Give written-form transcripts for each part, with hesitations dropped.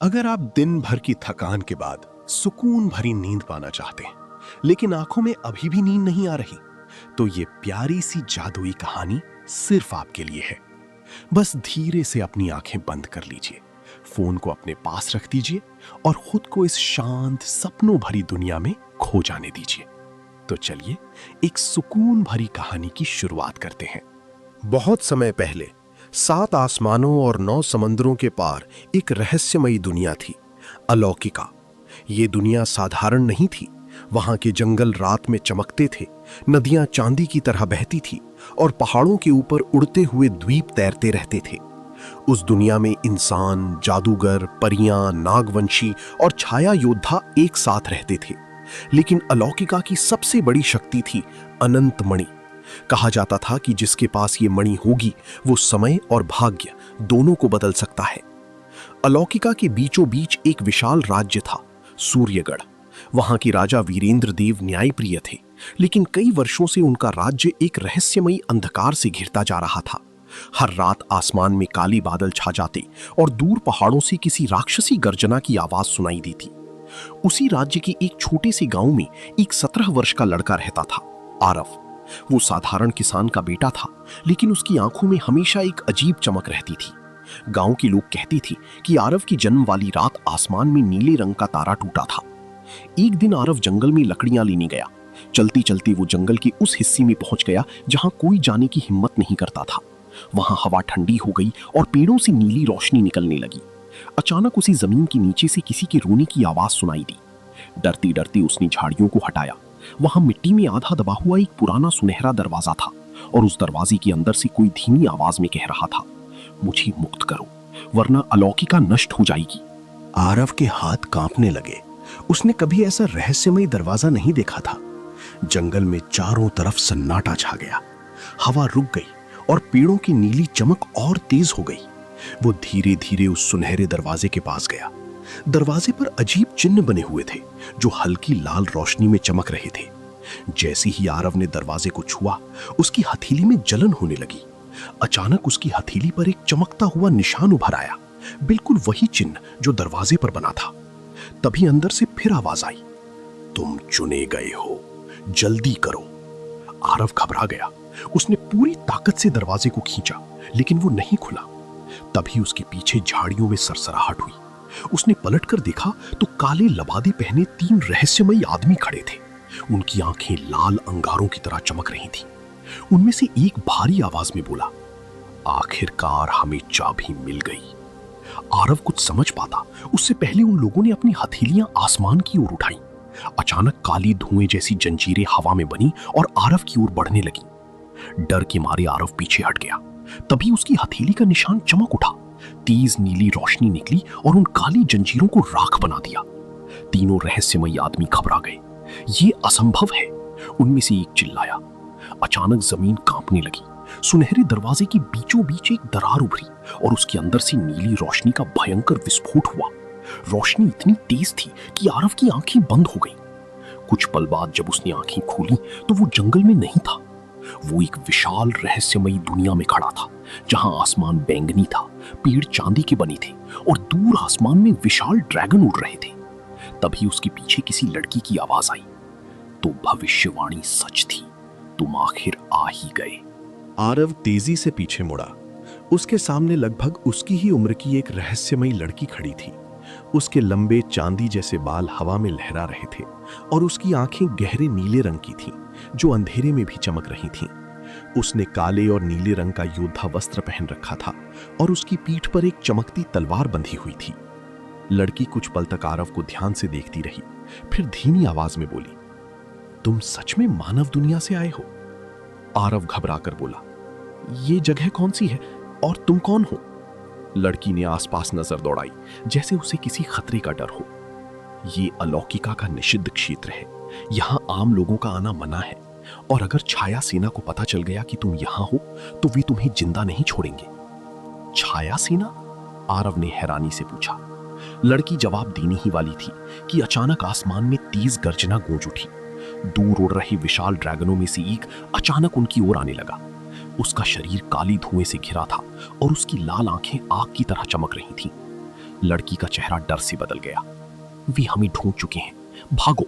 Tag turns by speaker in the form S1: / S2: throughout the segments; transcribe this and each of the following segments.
S1: अगर आप दिन भर की थकान के बाद सुकून भरी नींद पाना चाहते हैं, लेकिन आंखों में अभी भी नींद नहीं आ रही, तो ये प्यारी सी जादुई कहानी सिर्फ आपके लिए है। बस धीरे से अपनी आंखें बंद कर लीजिए, फोन को अपने पास रख दीजिए और खुद को इस शांत सपनों भरी दुनिया में खो जाने दीजिए। तो चलिए एक सुकून भरी कहानी की शुरुआत करते हैं।
S2: बहुत समय पहले 7 आसमानों और 9 समंदरों के पार एक रहस्यमयी दुनिया थी, अलौकिका। ये दुनिया साधारण नहीं थी। वहां के जंगल रात में चमकते थे, नदियां चांदी की तरह बहती थी और पहाड़ों के ऊपर उड़ते हुए द्वीप तैरते रहते थे। उस दुनिया में इंसान, जादूगर, परियां, नागवंशी और छाया योद्धा एक साथ रहते थे। लेकिन अलौकिका की सबसे बड़ी शक्ति थी अनंत मणि। कहा जाता था कि जिसके पास ये मणि होगी वो समय और भाग्य दोनों को बदल सकता है। अलौकिका के बीचों बीच एक विशाल राज्य था, सूर्यगढ़। वहां के राजा वीरेंद्र देव न्यायप्रिय थे, लेकिन कई वर्षों से उनका राज्य एक रहस्यमयी अंधकार से घिरता जा रहा था। हर रात आसमान में काले बादल छा जाते और दूर पहाड़ों से किसी राक्षसी गर्जना की आवाज सुनाई देती। उसी राज्य के एक छोटे से गांव में एक 17 वर्ष का लड़का रहता था, आरव। वो साधारण किसान का बेटा था, लेकिन उसकी आंखों में हमेशा एक अजीब चमक रहती थी। गांव के लोग कहते थे कि आरव की जन्म वाली रात आसमान में नीले रंग का तारा टूटा था। एक दिन आरव जंगल में लकड़ियां लेने गया। चलते चलते वो जंगल के उस हिस्से में पहुंच गया जहां कोई जाने की हिम्मत नहीं करता था। वहां हवा ठंडी हो गई और पेड़ों से नीली रोशनी निकलने लगी। अचानक उसी जमीन के नीचे से किसी के रोने की आवाज सुनाई दी। डरते डरते उसने झाड़ियों को हटाया। वहां मिट्टी में आधा दबा हुआ एक पुराना सुनहरा दरवाजा था और उस दरवाजे के अंदर से कोई धीमी आवाज में कह रहा था, मुझे मुक्त करो, वरना अलौकिका नष्ट हो जाएगी।
S1: आरव के हाथ कांपने लगे। उसने कभी ऐसा रहस्यमयी दरवाजा नहीं देखा था। जंगल में चारों तरफ सन्नाटा छा गया। हवा रुक गई और पेड़ों की नीली चमक और तेज हो गई। वो धीरे धीरे उस सुनहरे दरवाजे के पास गया। दरवाजे पर अजीब चिन्ह बने हुए थे जो हल्की लाल रोशनी में चमक रहे थे। जैसे ही आरव ने दरवाजे को छुआ, उसकी हथेली में जलन होने लगी। अचानक उसकी हथेली पर एक चमकता हुआ निशान उभर आया, बिल्कुल वही चिन्ह जो दरवाजे पर बना था। तभी अंदर से फिर आवाज आई, तुम चुने गए हो, जल्दी करो। आरव घबरा गया। उसने पूरी ताकत से दरवाजे को खींचा, लेकिन वो नहीं खुला। तभी उसके पीछे झाड़ियों में सरसराहट हुई। उसने पलटकर देखा तो काले लबादे पहने 3 रहस्यमयी आदमी खड़े थे। उनकी आंखें लाल अंगारों की तरह चमक रही थीं। उनमें से एक भारी आवाज में बोला, आखिरकार हमें चाबी मिल गई। आरव कुछ समझ पाता उससे पहले उन लोगों ने अपनी हथेलियां आसमान की ओर उठाई। अचानक काली धुएं जैसी जंजीरें हवा में बनी और आरव की ओर बढ़ने लगी। डर के मारे आरव पीछे हट गया। तभी उसकी हथेली का निशान चमक उठा। तेज नीली रोशनी निकली और उन काली जंजीरों को राख बना दिया। तीनों रहस्यमयी आदमी घबरा गए। ये असंभव है, उनमें से एक चिल्लाया। अचानक जमीन कांपने लगी। सुनहरे दरवाजे के बीचों बीच एक दरार उभरी और उसके अंदर से नीली रोशनी का भयंकर विस्फोट हुआ। रोशनी इतनी तेज थी कि आरव की आंखें बंद हो गईं। कुछ पल बाद जब उसने आंखें खोली तो वो जंगल में नहीं था। वो एक विशाल रहस्यमयी दुनिया में खड़ा था, जहां आसमान बैंगनी था, पेड़ चांदी के बने थे और दूर आसमान में विशाल ड्रैगन उड़ रहे थे। तभी उसके पीछे किसी लड़की की आवाज आई, तो भविष्यवाणी सच थी, तुम आखिर आ ही गए।
S3: आरव तेजी से पीछे मुड़ा। उसके सामने लगभग उसकी ही उम्र की एक रहस्यमयी लड़की खड़ी थी। उसके लंबे चांदी जैसे बाल हवा में लहरा रहे थे और उसकी आंखें गहरे नीले रंग की थीं, जो अंधेरे में भी चमक रही थीं। उसने काले और नीले रंग का योद्धा वस्त्र पहन रखा था और उसकी पीठ पर एक चमकती तलवार बंधी हुई थी। लड़की कुछ पल तक आरव को ध्यान से देखती रही, फिर धीमी आवाज में बोली, तुम सच में मानव दुनिया से आए हो? आरव घबराकर बोला, ये जगह कौन सी है और तुम कौन हो? लड़की ने आसपास नजर दौड़ाई, जैसे उसे किसी खतरे का डर हो। ये अलौकिका का निषिद्ध क्षेत्र है। यहां आम लोगों का आना मना है और अगर छाया सेना को पता चल गया कि तुम यहां हो तो वे तुम्हें जिंदा नहीं छोड़ेंगे। छाया सेना? आरव ने हैरानी से पूछा। लड़की जवाब देने ही वाली थी कि अचानक आसमान में तेज गर्जना गूंज उठी। दूर उड़ रहे विशाल ड्रैगनों में से एक अचानक उनकी ओर आने लगा। उसका शरीर काली धुएं से घिरा था और उसकी लाल आंखें आग की तरह चमक रही थीं।
S4: लड़की का चेहरा डर से बदल गया। वे हमें ढूंढ चुके हैं, भागो।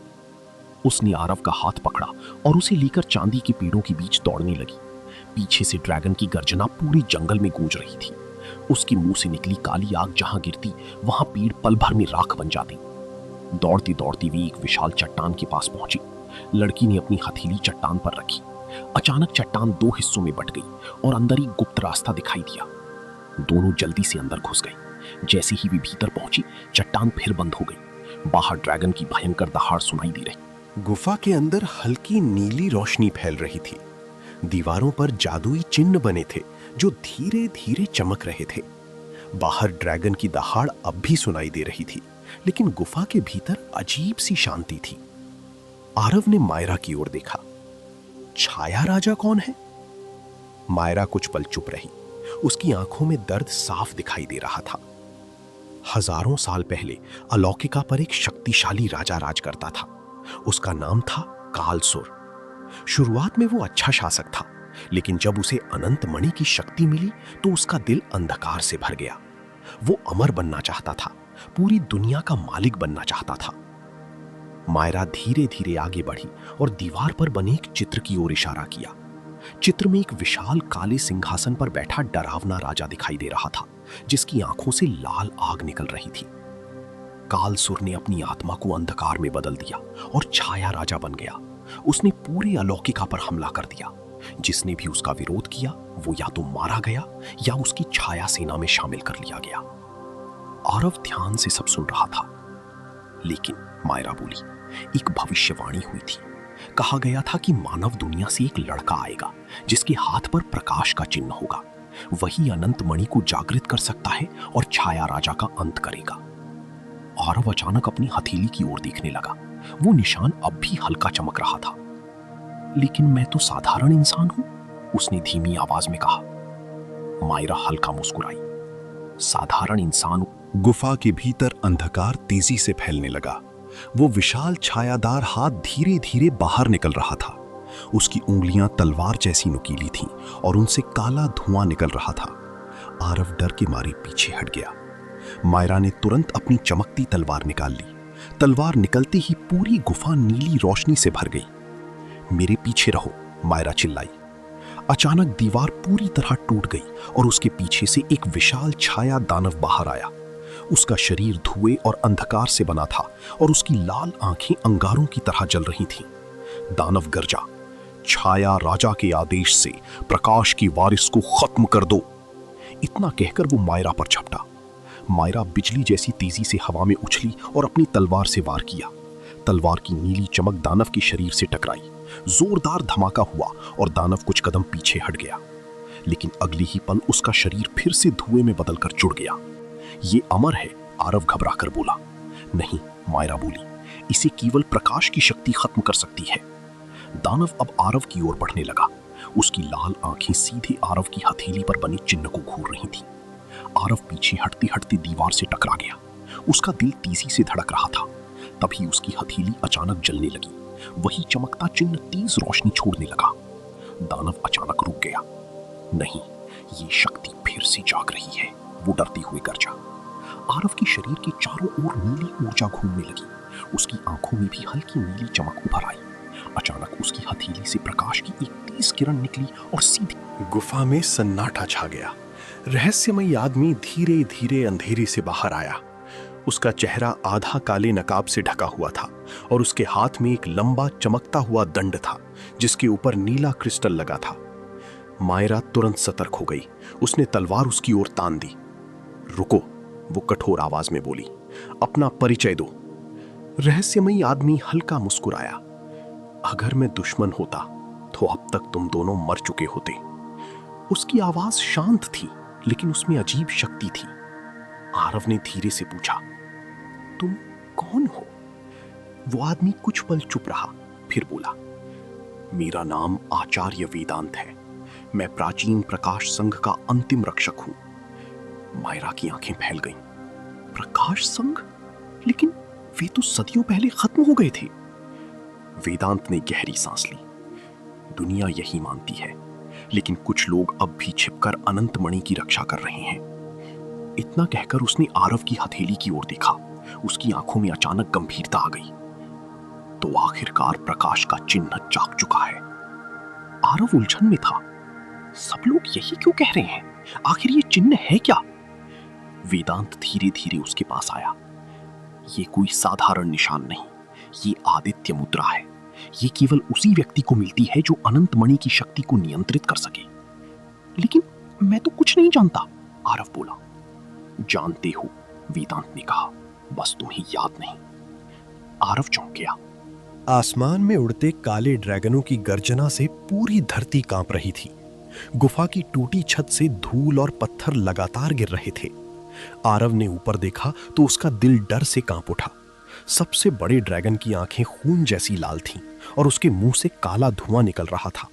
S4: उसने आरव का हाथ पकड़ा और उसे लेकर चांदी के पेड़ों के बीच दौड़ने लगी। पीछे से ड्रैगन की गर्जना पूरे जंगल में गूंज रही थी। उसके मुंह से निकली काली आग जहां गिरती वहां पेड़ पल भर में राख बन जाती। दौड़ती दौड़ती वे एक विशाल चट्टान के पास पहुंची। लड़की ने अपनी हथेली चट्टान पर रखी। अचानक चट्टान दो हिस्सों में बट गई और अंदर एक गुप्त रास्ता दिखाई दिया। दोनों जल्दी से अंदर घुस गए। जैसे ही वे भीतर पहुंची, चट्टान फिर बंद हो गई। बाहर ड्रैगन की भयंकर दहाड़ सुनाई दी रही।
S2: गुफा के अंदर हल्की नीली रोशनी फैल रही थी। दीवारों पर जादुई चिन्ह बने थे जो धीरे धीरे चमक रहे थे। बाहर ड्रैगन की दहाड़ अब भी सुनाई दे रही थी, लेकिन गुफा के भीतर अजीब सी शांति थी। आरव ने मायरा की ओर देखा। छाया राजा कौन है? मायरा कुछ पल चुप रही। उसकी आंखों में दर्द साफ दिखाई दे रहा था। हजारों साल पहले अलौकिका पर एक शक्तिशाली राजा राज करता था। उसका नाम था कालसुर। शुरुआत में वो अच्छा शासक था, लेकिन जब उसे अनंत मणि की शक्ति मिली तो उसका दिल अंधकार से भर गया। वो अमर बनना चाहता था, पूरी दुनिया का मालिक बनना चाहता था। मायरा धीरे धीरे आगे बढ़ी और दीवार पर बने एक चित्र की ओर इशारा किया। चित्र में एक विशाल काले सिंहासन पर बैठा डरावना राजा दिखाई दे रहा था, जिसकी आंखों से लाल आग निकल रही थी। कालसुर ने अपनी आत्मा को अंधकार में बदल दिया और छाया राजा बन गया। उसने पूरे अलौकिका पर हमला कर दिया। जिसने भी उसका विरोध किया वो या तो मारा गया या उसकी छाया सेना में शामिल कर लिया गया। आरव ध्यान से सब सुन रहा था। लेकिन मायरा बोली, एक भविष्यवाणी हुई थी। कहा गया था कि मानव दुनिया से एक लड़का आएगा जिसके हाथ पर प्रकाश का चिन्ह होगा। वही अनंत मणि को जागृत कर सकता है और छाया राजा का अंत करेगा। आरव अचानक अपनी हथेली की ओर देखने लगा। वो निशान अब भी हल्का चमक रहा था। लेकिन मैं तो साधारण इंसान हूं, उसने धीमी आवाज में कहा। मायरा हल्का मुस्कुराई। साधारण इंसान?
S3: गुफा के भीतर अंधकार तेजी से फैलने लगा। वो विशाल छायादार हाथ धीरे धीरे बाहर निकल रहा था। उसकी उंगलियां तलवार जैसी नुकीली थीं और उनसे काला धुआं निकल रहा था। आरव डर के मारे पीछे हट गया। मायरा ने तुरंत अपनी चमकती तलवार निकाल ली। तलवार निकलते ही पूरी गुफा नीली रोशनी से भर गई। मेरे पीछे रहो, मायरा चिल्लाई। अचानक दीवार पूरी तरह टूट गई और उसके पीछे से एक विशाल छाया दानव बाहर आया। उसका शरीर धुएं और अंधकार से बना था और उसकी लाल आंखें अंगारों की तरह जल रही थीं। दानव गरजा, छाया राजा के आदेश से प्रकाश की वारिस को खत्म कर दो। इतना कहकर वो मायरा पर झपटा। मायरा बिजली जैसी तेजी से हवा में उछली और अपनी तलवार से वार किया। तलवार की नीली चमक दानव के शरीर से टकराई। जोरदार धमाका हुआ और दानव कुछ कदम पीछे हट गया। लेकिन अगले ही पल उसका शरीर फिर से धुएं में बदलकर जुड़ गया। ये अमर है, आरव घबराकर बोला। नहीं, मायरा बोली, इसे केवल प्रकाश की शक्ति खत्म कर सकती है। दानव अब आरव की ओर बढ़ने लगा। उसकी लाल आंखें सीधे आरव की हथेली पर बने चिन्ह को घूर रही थीं। आरव पीछे हटते हटते दीवार से टकरा गया। उसका दिल तेजी से धड़क रहा था। तभी उसकी हथेली अचानक जलने लगी। वही चमकता चिन्ह तेज रोशनी छोड़ने लगा। दानव अचानक रुक गया। नहीं, ये शक्ति फिर से जाग रही है, वो डरते हुए गरजा। आरव के शरीर के चारों ओर नीली ऊर्जा घूमने लगी। उसकी आंखों में भी हल्की नीली चमक उभर आई। अचानक उसकी हथेली से प्रकाश की एक तेज किरण निकली और सीधी गुफा में सन्नाटा छा गया। रहस्यमयी आदमी धीरे धीरे अंधेरे से बाहर आया। उसका चेहरा आधा काले नकाब से ढका हुआ था और उसके हाथ में एक लंबा चमकता हुआ दंड था जिसके ऊपर नीला क्रिस्टल लगा था। मायरा तुरंत सतर्क हो गई। उसने तलवार उसकी ओर तान दी। रुको, वो कठोर आवाज में बोली, अपना परिचय दो। रहस्यमयी आदमी हल्का मुस्कुराया। अगर मैं दुश्मन होता तो अब तक तुम दोनों मर चुके होते। उसकी आवाज शांत थी, लेकिन उसमें अजीब शक्ति थी। आरव ने धीरे से पूछा, तुम कौन हो? वो आदमी कुछ पल चुप रहा, फिर बोला, मेरा नाम आचार्य वेदांत है। मैं प्राचीन प्रकाश संघ का अंतिम रक्षक हूं। मायरा की आंखें फैल गईं। प्रकाश संघ? लेकिन वे तो सदियों पहले खत्म हो गए थे। वेदांत ने गहरी सांस ली। दुनिया यही मानती है, लेकिन कुछ लोग अब भी छिपकर अनंत मणि की रक्षा कर रहे हैं।
S4: इतना कहकर उसने आरव की हथेली की ओर देखा। उसकी आंखों में अचानक गंभीरता आ गई। तो आखिरकार प्रकाश का चिन्ह जाग चुका है। आरव उलझन में था। सब लोग यही क्यों कह रहे हैं? आखिर ये चिन्ह है क्या? वेदांत धीरे धीरे उसके पास आया। ये कोई साधारण निशान नहीं, ये आदित्य मुद्रा है। ये केवल उसी व्यक्ति को मिलती है जो अनंत मणि की शक्ति को नियंत्रित कर सके। लेकिन मैं तो कुछ नहीं जानता, आरव बोला। जानते हो, वेदांत ने कहा, बस तुम्हें याद नहीं। आरव चौंक गया।
S2: आसमान में उड़ते काले ड्रैगनों की गर्जना से पूरी धरती कांप रही थी। गुफा की टूटी छत से धूल और पत्थर लगातार गिर रहे थे। आरव ने ऊपर देखा तो उसका दिल डर से कांप उठा। सबसे बड़े ड्रैगन की आंखें खून जैसी लाल थीं और उसके मुंह से काला धुआं निकल रहा था।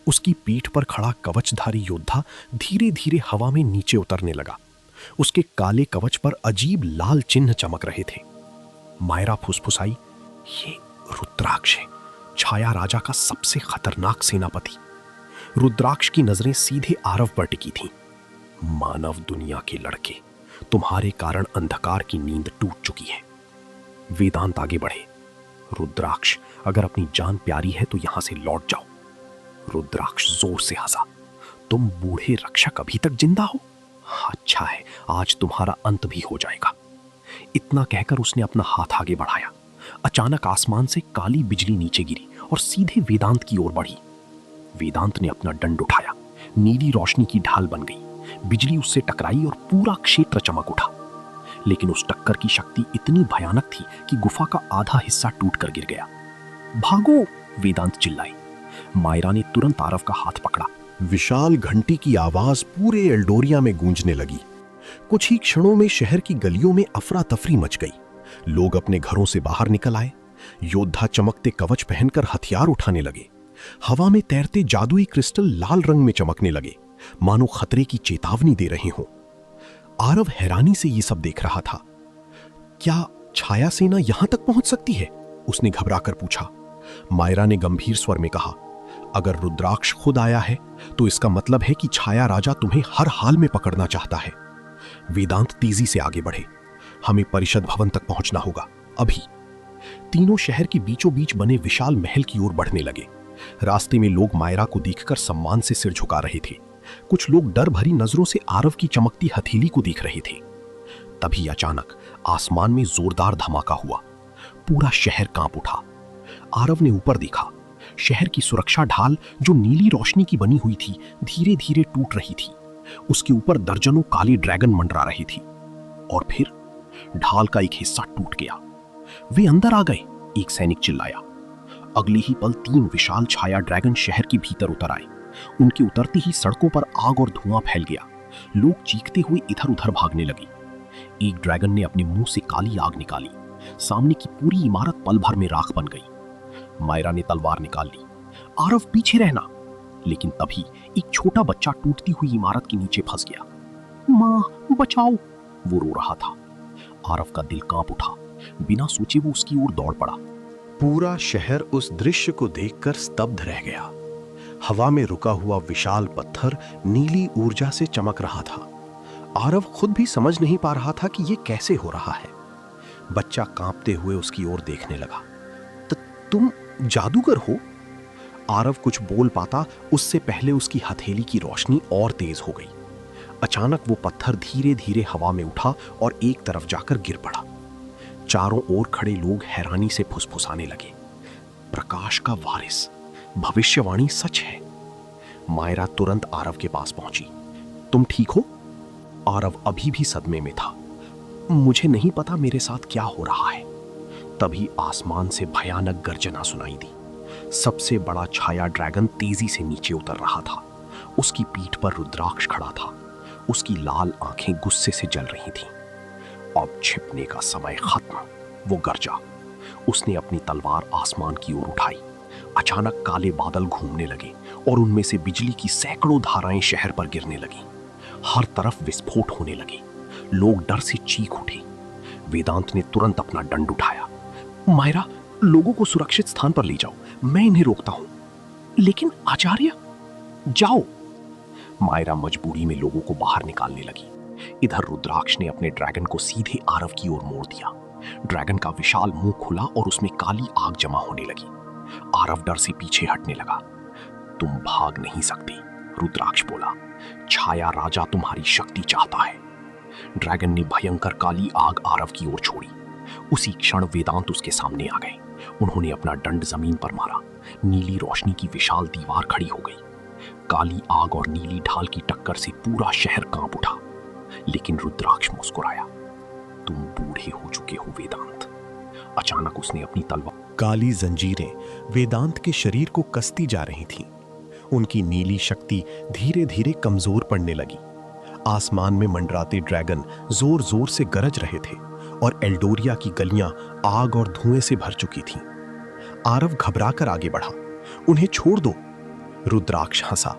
S2: उसकी पीठ पर खड़ा कवचधारी योद्धा धीरे धीरे हवा में नीचे उतरने लगा। उसके काले कवच पर अजीब लाल चिन्ह चमक रहे थे। मायरा फुसफुसाई, ये रुद्राक्ष है, छाया राजा का सबसे खतरनाक सेनापति। रुद्राक्ष की नजरें सीधे आरव पर टिकी थीं। मानव दुनिया के लड़के, तुम्हारे कारण अंधकार की नींद टूट चुकी है। वेदांत आगे बढ़े। रुद्राक्ष, अगर अपनी जान प्यारी है तो यहां से लौट जाओ। रुद्राक्ष जोर से हंसा। तुम बूढ़े रक्षक अभी तक जिंदा हो? अच्छा है, आज तुम्हारा अंत भी हो जाएगा। इतना कहकर उसने अपना हाथ आगे बढ़ाया। अचानक आसमान से काली बिजली नीचे गिरी और सीधे वेदांत की ओर बढ़ी। वेदांत ने अपना दंड उठाया। नीली रोशनी की ढाल बन गई। बिजली उससे टकराई और पूरा क्षेत्र चमक उठा। लेकिन उस टक्कर की शक्ति इतनी भयानक थी कि गुफा का आधा हिस्सा टूटकर गिर गया। भागो, वेदांत चिल्लाई। मायरा ने तुरंत आरव का हाथ पकड़ा।
S1: विशाल घंटी की आवाज पूरे एल्डोरिया में गूंजने लगी। कुछ ही क्षणों में शहर की गलियों में अफरा तफरी मच गई। लोग अपने घरों से बाहर निकल आए। योद्धा चमकते कवच पहनकर हथियार उठाने लगे। हवा में तैरते जादुई क्रिस्टल लाल रंग में चमकने लगे, मानो खतरे की चेतावनी दे रहे हों। आरव हैरानी से ये सब देख रहा था। क्या छाया सेना यहां तक पहुंच सकती है? उसने घबराकर पूछा। मायरा ने गंभीर स्वर में कहा, अगर रुद्राक्ष खुद आया है तो इसका मतलब है कि छाया राजा तुम्हें हर हाल में पकड़ना चाहता है। वेदांत तेजी से आगे बढ़े। हमें परिषद भवन तक पहुंचना होगा अभी। तीनों शहर के बीचों बीच बने विशाल महल की ओर बढ़ने लगे। रास्ते में लोग मायरा को देखकर सम्मान से सिर झुका रहे थे। कुछ लोग डर भरी नजरों से आरव की चमकती हथेली को देख रहे थे। तभी अचानक आसमान में जोरदार धमाका हुआ। पूरा शहर कांप उठा। आरव ने ऊपर देखा। शहर की सुरक्षा ढाल, जो नीली रोशनी की बनी हुई थी, धीरे धीरे टूट रही थी। उसके ऊपर दर्जनों काले ड्रैगन मंडरा रहे थे। और फिर ढाल का एक हिस्सा टूट गया। वे अंदर आ गए, एक सैनिक चिल्लाया। अगले ही पल 3 विशाल छाया ड्रैगन शहर के भीतर उतर आए। उनके उतरते ही सड़कों पर आग और धुआं फैल गया। लोग चीखते हुए इधर उधर भागने लगे। एक ड्रैगन ने अपने मुंह से काली आग निकाली। सामने की पूरी इमारत पल भर में राख बन गई। मायरा ने तलवार निकाल ली। आरव, पीछे रहना। लेकिन तभी एक छोटा बच्चा टूटती हुई इमारत के नीचे फंस गया। मां, बचाओ, वो रो रहा था। आरव का दिल कांप उठा। बिना सोचे वो उसकी ओर दौड़ पड़ा। पूरा शहर उस दृश्य को देखकर स्तब्ध रह गया। हवा में रुका हुआ विशाल पत्थर नीली ऊर्जा से चमक रहा था। आरव खुद भी समझ नहीं पा रहा था कि यह कैसे हो रहा है। बच्चा कांपते हुए उसकी ओर देखने लगा। तुम जादूगर हो? आरव कुछ बोल पाता उससे पहले उसकी हथेली की रोशनी और तेज हो गई। अचानक वो पत्थर धीरे धीरे हवा में उठा और एक तरफ जाकर गिर पड़ा। चारों ओर खड़े लोग हैरानी से फुसफुसाने लगे। प्रकाश का वारिस, भविष्यवाणी सच है। मायरा तुरंत आरव के पास पहुंची। तुम ठीक हो? आरव अभी भी सदमे में था। मुझे नहीं पता मेरे साथ क्या हो रहा है। तभी आसमान से भयानक गर्जना सुनाई दी। सबसे बड़ा छाया ड्रैगन तेजी से नीचे उतर रहा था। उसकी पीठ पर रुद्राक्ष खड़ा था। उसकी लाल आंखें गुस्से से जल रही थीं। अब छिपने का समय खत्म, वो गरजा। उसने अपनी तलवार आसमान की ओर उठाई। अचानक काले बादल घूमने लगे और उनमें से बिजली की सैकड़ों धाराएं शहर पर गिरने लगी। हर तरफ विस्फोट होने लगे। लोग डर से चीख उठे। वेदांत ने तुरंत अपना दंड उठाया। मायरा, लोगों को सुरक्षित स्थान पर ले जाओ, मैं इन्हें रोकता हूं। लेकिन आचार्य, जाओ। मायरा मजबूरी में लोगों को बाहर निकालने लगी।
S4: इधर रुद्राक्ष ने अपने ड्रैगन को सीधे आरव की ओर मोड़ दिया। ड्रैगन का विशाल मुंह खुला और उसमें काली आग जमा होने लगी। आरव डर से पीछे हटने लगा। तुम भाग नहीं सकते, रुद्राक्ष बोला। छाया राजा तुम्हारी शक्ति चाहता है। ड्रैगन ने भयंकर काली आग आरव की ओर छोड़ी। उसी क्षण वेदांत उसके सामने आ गए। उन्होंने अपना दंड जमीन पर मारा। नीली रोशनी की विशाल दीवार खड़ी हो गई। काली आग और नीली ढाल की टक्कर से पूरा शहर कांप उठा। लेकिन रुद्राक्ष मुस्कुराया। तुम बूढ़े हो चुके हो वेदांत। अचानक उसने अपनी तलवार।
S3: काली जंजीरें वेदांत के शरीर को कसती जा रही थीं। उनकी नीली शक्ति धीरे धीरे कमजोर पड़ने लगी। आसमान में मंडराते ड्रैगन जोर जोर से गरज रहे थे और एल्डोरिया की गलियां आग और धुएं से भर चुकी थीं। आरव घबराकर आगे बढ़ा। उन्हें छोड़ दो। रुद्राक्ष हंसा।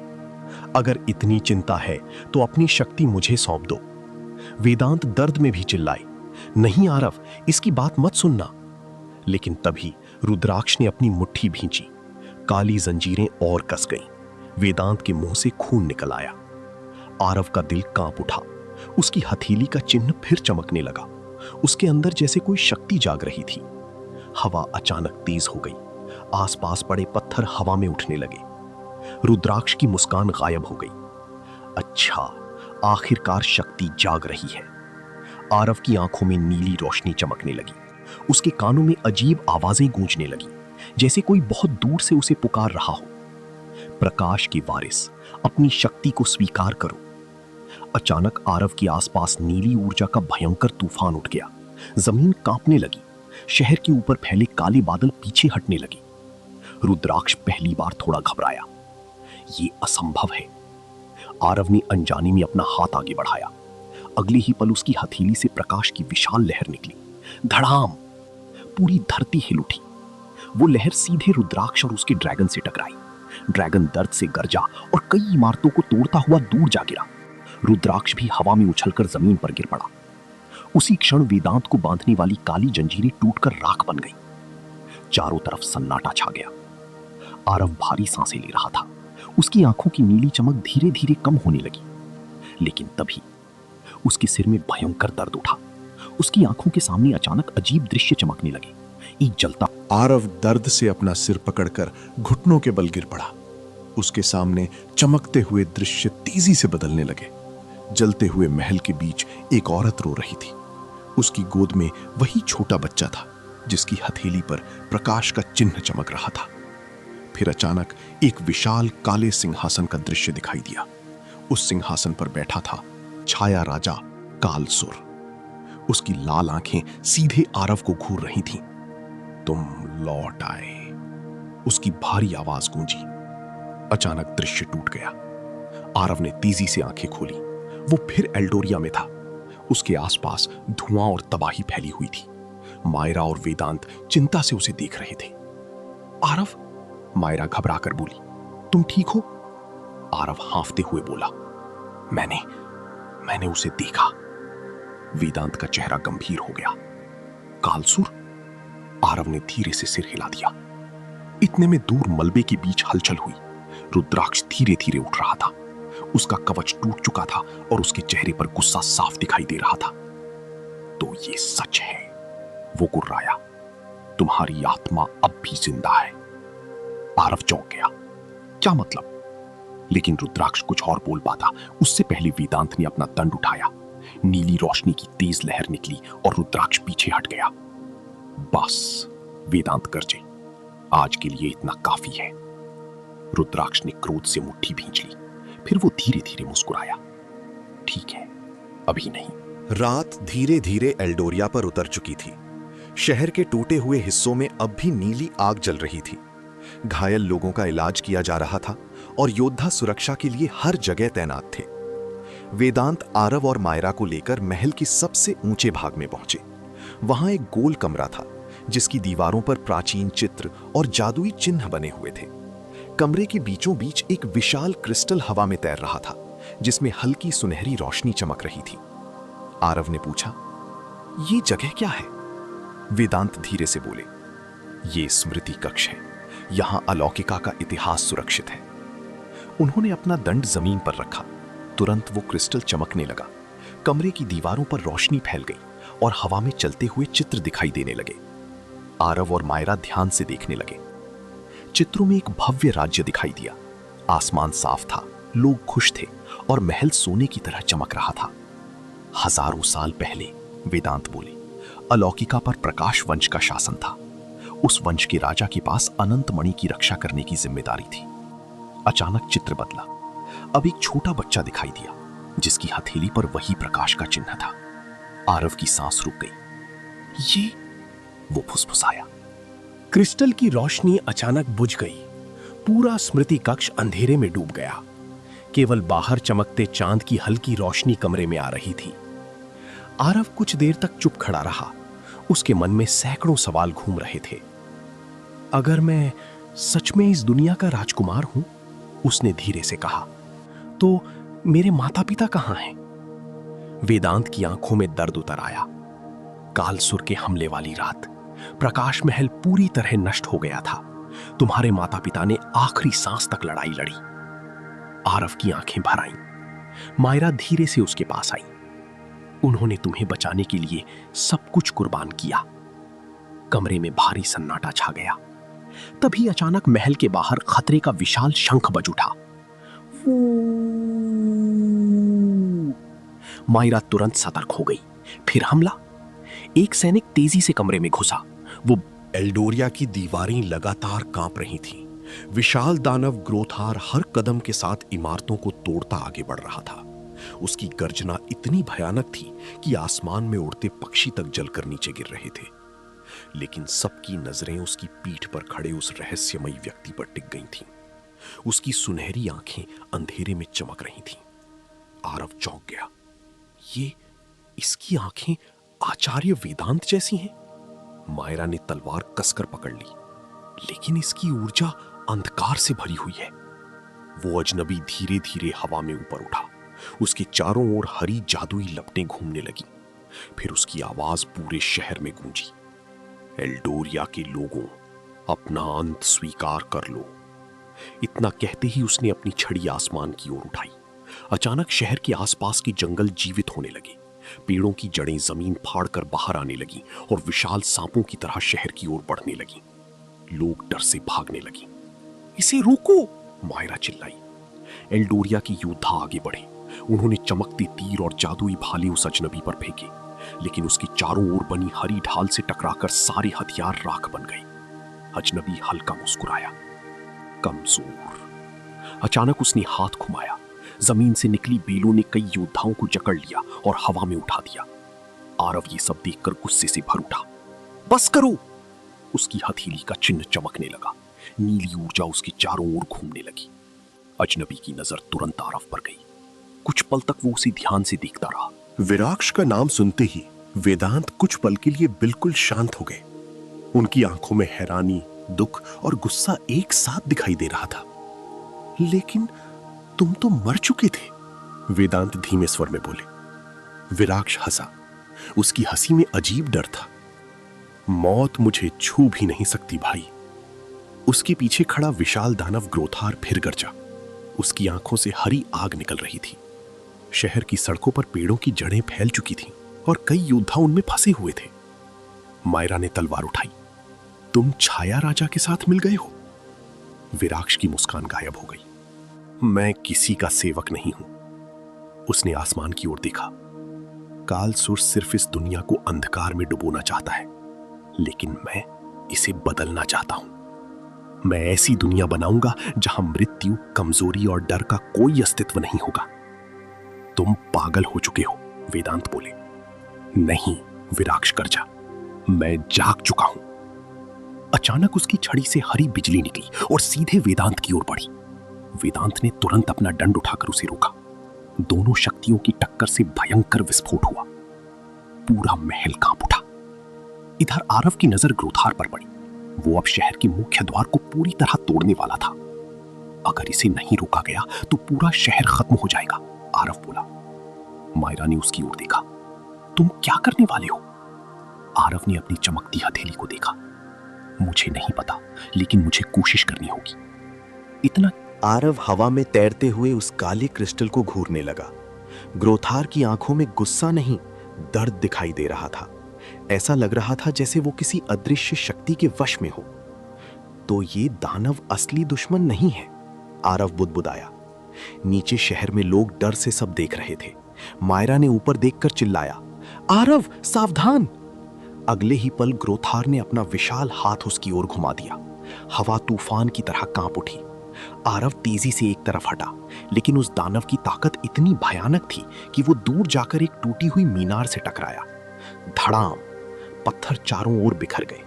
S3: अगर इतनी चिंता है तो अपनी शक्ति मुझे सौंप दो। वेदांत दर्द में भी चिल्लाए, नहीं आरव, इसकी बात मत सुनना। लेकिन तभी रुद्राक्ष ने अपनी मुट्ठी भींची। काली जंजीरें और कस गईं। वेदांत के मुंह से खून निकल आया। आरव का दिल कांप उठा। उसकी हथेली का चिन्ह फिर चमकने लगा। उसके अंदर जैसे कोई शक्ति जाग रही थी। हवा अचानक तेज हो गई। आसपास पड़े पत्थर हवा में उठने लगे। रुद्राक्ष की मुस्कान गायब हो गई। अच्छा, आखिरकार शक्ति जाग रही है। आरव की आंखों में नीली रोशनी चमकने लगी। उसके कानों में अजीब आवाजें गूंजने लगी, जैसे कोई बहुत दूर से उसे पुकार रहा हो। प्रकाश की वारिस, अपनी शक्ति को स्वीकार करो। अचानक आरव के आसपास नीली ऊर्जा का भयंकर तूफान उठ गया। जमीन कांपने लगी। शहर के ऊपर फैले काले बादल पीछे हटने लगे। रुद्राक्ष पहली बार थोड़ा घबराया। ये असंभव है। आरव ने अनजाने में अपना हाथ आगे बढ़ाया। अगले ही पल उसकी हथेली से प्रकाश की विशाल लहर निकली। धड़ाम! पूरी धरती हिल उठी। वो लहर सीधे रुद्राक्ष और उसके ड्रैगन से टकराई। ड्रैगन दर्द से गरजा और कई इमारतों को तोड़ता हुआ दूर जा गिरा। रुद्राक्ष भी हवा में उछलकर जमीन पर गिर पड़ा। उसी क्षण वेदांत को बांधने वाली काली जंजीरें टूटकर राख बन गई। चारों तरफ सन्नाटा छा गया। आरव भारी सांसें ले रहा था। उसकी आंखों की नीली चमक धीरे धीरे कम होने लगी। लेकिन तभी उसके सिर में भयंकर दर्द उठा। उसकी आंखों के सामने अचानक अजीब दृश्य चमकने लगे। एक जलता। आरव दर्द से अपना सिर पकड़कर घुटनों के बल गिर पड़ा। उसके सामने चमकते हुए दृश्य तेजी से बदलने लगे। जलते हुए महल के बीच एक औरत रो रही थी। उसकी गोद में वही छोटा बच्चा था जिसकी हथेली पर प्रकाश का चिन्ह चमक रहा था। फिर अचानक एक विशाल काले सिंहासन का दृश्य दिखाई दिया। उस सिंहासन पर बैठा था छाया राजा कालसुर। उसकी लाल आंखें सीधे आरव को घूर रही थीं। तुम लौट आए, उसकी भारी आवाज गूंजी। अचानक दृश्य टूट गया। आरव ने तेजी से आंखें खोली। वो फिर एल्डोरिया में था। उसके आसपास धुआं और तबाही फैली हुई थी। मायरा और वेदांत चिंता से उसे देख रहे थे। आरव, मायरा घबरा कर बोली, तुम ठीक हो? आरव हांफते हुए बोला, मैंने उसे देखा। वेदांत का चेहरा गंभीर हो गया। कालसुर? आरव ने धीरे से सिर हिला दिया। इतने में दूर मलबे के बीच हलचल हुई। रुद्राक्ष धीरे धीरे उठ रहा था। उसका कवच टूट चुका था और उसके चेहरे पर गुस्सा साफ दिखाई दे रहा था। तो ये सच है, वो गुर्राया। तुम्हारी आत्मा अब भी जिंदा है। आरव चौंक गया। क्या मतलब? लेकिन रुद्राक्ष कुछ और बोल पाता उससे पहले वेदांत ने अपना दंड उठाया। नीली रोशनी की तेज लहर निकली और रुद्राक्ष पीछे हट गया। बस, वेदांत गरजे, आज के लिए इतना काफी है। रुद्राक्ष ने क्रोध से मुट्ठी भींच ली। फिर वो धीरे धीरे मुस्कुराया। ठीक है, अभी नहीं।
S2: रात धीरे धीरे एल्डोरिया पर उतर चुकी थी। शहर के टूटे हुए हिस्सों में अब भी नीली आग जल रही थी। घायल लोगों का इलाज किया जा रहा था और योद्धा सुरक्षा के लिए हर जगह तैनात थे। वेदांत आरव और मायरा को लेकर महल के सबसे ऊंचे भाग में पहुंचे। वहां एक गोल कमरा था जिसकी दीवारों पर प्राचीन चित्र और जादुई चिन्ह बने हुए थे। कमरे के बीचों बीच एक विशाल क्रिस्टल हवा में तैर रहा था जिसमें हल्की सुनहरी रोशनी चमक रही थी। आरव ने पूछा, ये जगह क्या है? वेदांत धीरे से बोले, ये स्मृति कक्ष है। यहां अलौकिका का इतिहास सुरक्षित है। उन्होंने अपना दंड जमीन पर रखा। तुरंत वो क्रिस्टल चमकने लगा।
S4: कमरे की दीवारों पर रोशनी फैल गई और हवा में चलते हुए चित्र दिखाई देने लगे। आरव और मायरा ध्यान से देखने लगे। चित्रों में एक भव्य राज्य दिखाई दिया। आसमान साफ था, लोग खुश थे और महल सोने की तरह चमक रहा था। हजारों साल पहले, वेदांत बोले, अलौकिका पर प्रकाश वंश का शासन था। उस वंश के राजा के पास अनंत मणि की रक्षा करने की जिम्मेदारी थी। अचानक चित्र बदला। अब एक छोटा बच्चा दिखाई दिया जिसकी हथेली पर वही प्रकाश का चिन्ह था। आरव की सांस रुक गई। ये, वो फुसफुसाया।
S1: क्रिस्टल की रोशनी अचानक बुझ गई। पूरा स्मृति कक्ष अंधेरे में डूब गया। केवल बाहर चमकते चांद की हल्की रोशनी कमरे में आ रही थी। आरव कुछ देर तक चुप खड़ा रहा। उसके मन में सैकड़ों सवाल घूम रहे थे। अगर मैं सच में इस दुनिया का राजकुमार हूं, उसने धीरे से कहा, तो मेरे माता पिता कहां हैं? वेदांत की आंखों में दर्द उतर आया। कालसुर के हमले वाली रात प्रकाश महल पूरी तरह नष्ट हो गया था। तुम्हारे माता पिता ने आखिरी सांस तक लड़ाई लड़ी। आरव की आंखें भर आईं। मायरा धीरे से उसके पास आई। उन्होंने तुम्हें बचाने के लिए सब कुछ कुर्बान किया। कमरे में भारी सन्नाटा छा गया। तभी अचानक महल के बाहर खतरे का विशाल शंख बज उठा। मायरा तुरंत सतर्क हो गई। फिर हमला। एक सैनिक तेजी से कमरे में घुसा। वो
S2: एल्डोरिया की दीवारें लगातार कांप रही थीं। विशाल दानव ग्रोथार हर कदम के साथ इमारतों को तोड़ता आगे बढ़ रहा था। उसकी गर्जना इतनी भयानक थी कि आसमान में उड़ते पक्षी तक जलकर नीचे गिर रहे थे। लेकिन सबकी नजरें उसकी पीठ पर खड़े उस रहस्यमयी व्यक्ति पर टिक गई थीं। उसकी सुनहरी आंखें अंधेरे में चमक रही थीं। आरव चौंक गया। इसकी आंखें आचार्य वेदांत जैसी हैं। मायरा ने तलवार कसकर पकड़ ली, लेकिन इसकी ऊर्जा अंधकार से भरी हुई है। वो अजनबी धीरे धीरे हवा में ऊपर उठा। उसके चारों ओर हरी जादुई लपटें घूमने लगी। फिर उसकी आवाज पूरे शहर में गूंजी। एल्डोरिया के लोगों, अपना अंत स्वीकार कर लो। इतना कहते ही उसने अपनी छड़ी आसमान की ओर उठाई। अचानक शहर के आसपास के जंगल जीवित होने लगे। पेड़ों की जड़ें जमीन फाड़कर बाहर आने लगी और विशाल सांपों की तरह शहर की ओर बढ़ने लगी। लोग डर से भागने लगे। इसे रोको, मायरा चिल्लाई। एल्डोरिया के योद्धा आगे बढ़े। उन्होंने चमकते तीर और जादुई भाले उस अजनबी पर फेंके, लेकिन उसकी चारों ओर बनी हरी ढाल से टकराकर सारे हथियार राख बन गए। अजनबी हल्का मुस्कुराया। कमजोर। अचानक उसने हाथ घुमाया। जमीन से निकली बेलों ने कई योद्धाओं को जकड़ लिया और हवा में उठा दिया। आरव ये सब देखकर गुस्से से भर उठा। बस करो! उसकी हथेली का चिन्ह चमकने लगा। नीली ऊर्जा उसके चारों ओर घूमने लगी। अजनबी की नजर तुरंत आरव पर गई। कुछ पल तक वो उसे ध्यान से देखता रहा।
S1: विराक्ष का नाम सुनते ही वेदांत कुछ पल के लिए बिल्कुल शांत हो गए। उनकी आंखों में हैरानी, दुख और गुस्सा एक साथ दिखाई दे रहा था। लेकिन तुम तो मर चुके थे, वेदांत धीमे स्वर में बोले। विराक्ष हंसा। उसकी हंसी में अजीब डर था। मौत मुझे छू भी नहीं सकती भाई। उसके पीछे खड़ा विशाल दानव ग्रोथार फिर गरजा। उसकी आंखों से हरी आग निकल रही थी। शहर की सड़कों पर पेड़ों की जड़ें फैल चुकी थीं और कई योद्धा उनमें फंसे हुए थे। मायरा ने तलवार उठाई। तुम छाया राजा के साथ मिल गए हो? विराक्ष की मुस्कान गायब हो गई। मैं किसी का सेवक नहीं हूं। उसने आसमान की ओर देखा। कालसुर सिर्फ इस दुनिया को अंधकार में डुबोना चाहता है, लेकिन मैं इसे बदलना चाहता हूं। मैं ऐसी दुनिया बनाऊंगा जहां मृत्यु, कमजोरी और डर का कोई अस्तित्व नहीं होगा। तुम पागल हो चुके हो, वेदांत बोले। नहीं, विराक्ष गरजा, मैं जाग चुका हूं। अचानक उसकी छड़ी से हरी बिजली निकली और सीधे वेदांत की ओर बढ़ी। वेदांत ने तुरंत अपना दंड उठाकर उसे रोका। दोनों शक्तियों की टक्कर से भयंकर विस्फोट हुआ। पूरा महल कांप उठा। इधर आरव की नजर ग्रोथार पर पड़ी। वो अब शहर के मुख्य द्वार को पूरी तरह तोड़ने वाला था। अगर इसे नहीं रोका गया तो पूरा शहर खत्म हो जाएगा, आरव बोला। मायरा ने उसकी ओर देखा। तुम क्या करने वाले हो? आरव ने अपनी चमकती हथेली को देखा। मुझे नहीं पता, लेकिन मुझे कोशिश करनी होगी। इतना
S5: आरव हवा में तैरते हुए उस काले क्रिस्टल को घूरने लगा।
S2: ग्रोथार की आंखों में गुस्सा नहीं, दर्द दिखाई दे रहा था। ऐसा लग रहा था जैसे वो किसी अदृश्य शक्ति के वश में हो। तो ये दानव असली दुश्मन नहीं है, आरव बुदबुदाया। नीचे शहर में लोग डर से सब देख रहे थे। मायरा ने ऊपर देखकर चिल्लाया, आरव सावधान। अगले ही पल ग्रोथार ने अपना विशाल हाथ उसकी ओर घुमा दिया। हवा तूफान की तरह कांप उठी। आरव तेजी से एक तरफ हटा, लेकिन उस दानव की ताकत इतनी भयानक थी कि वो दूर जाकर एक टूटी हुई मीनार से टकराया। धड़ाम, पत्थर चारों ओर बिखर गए।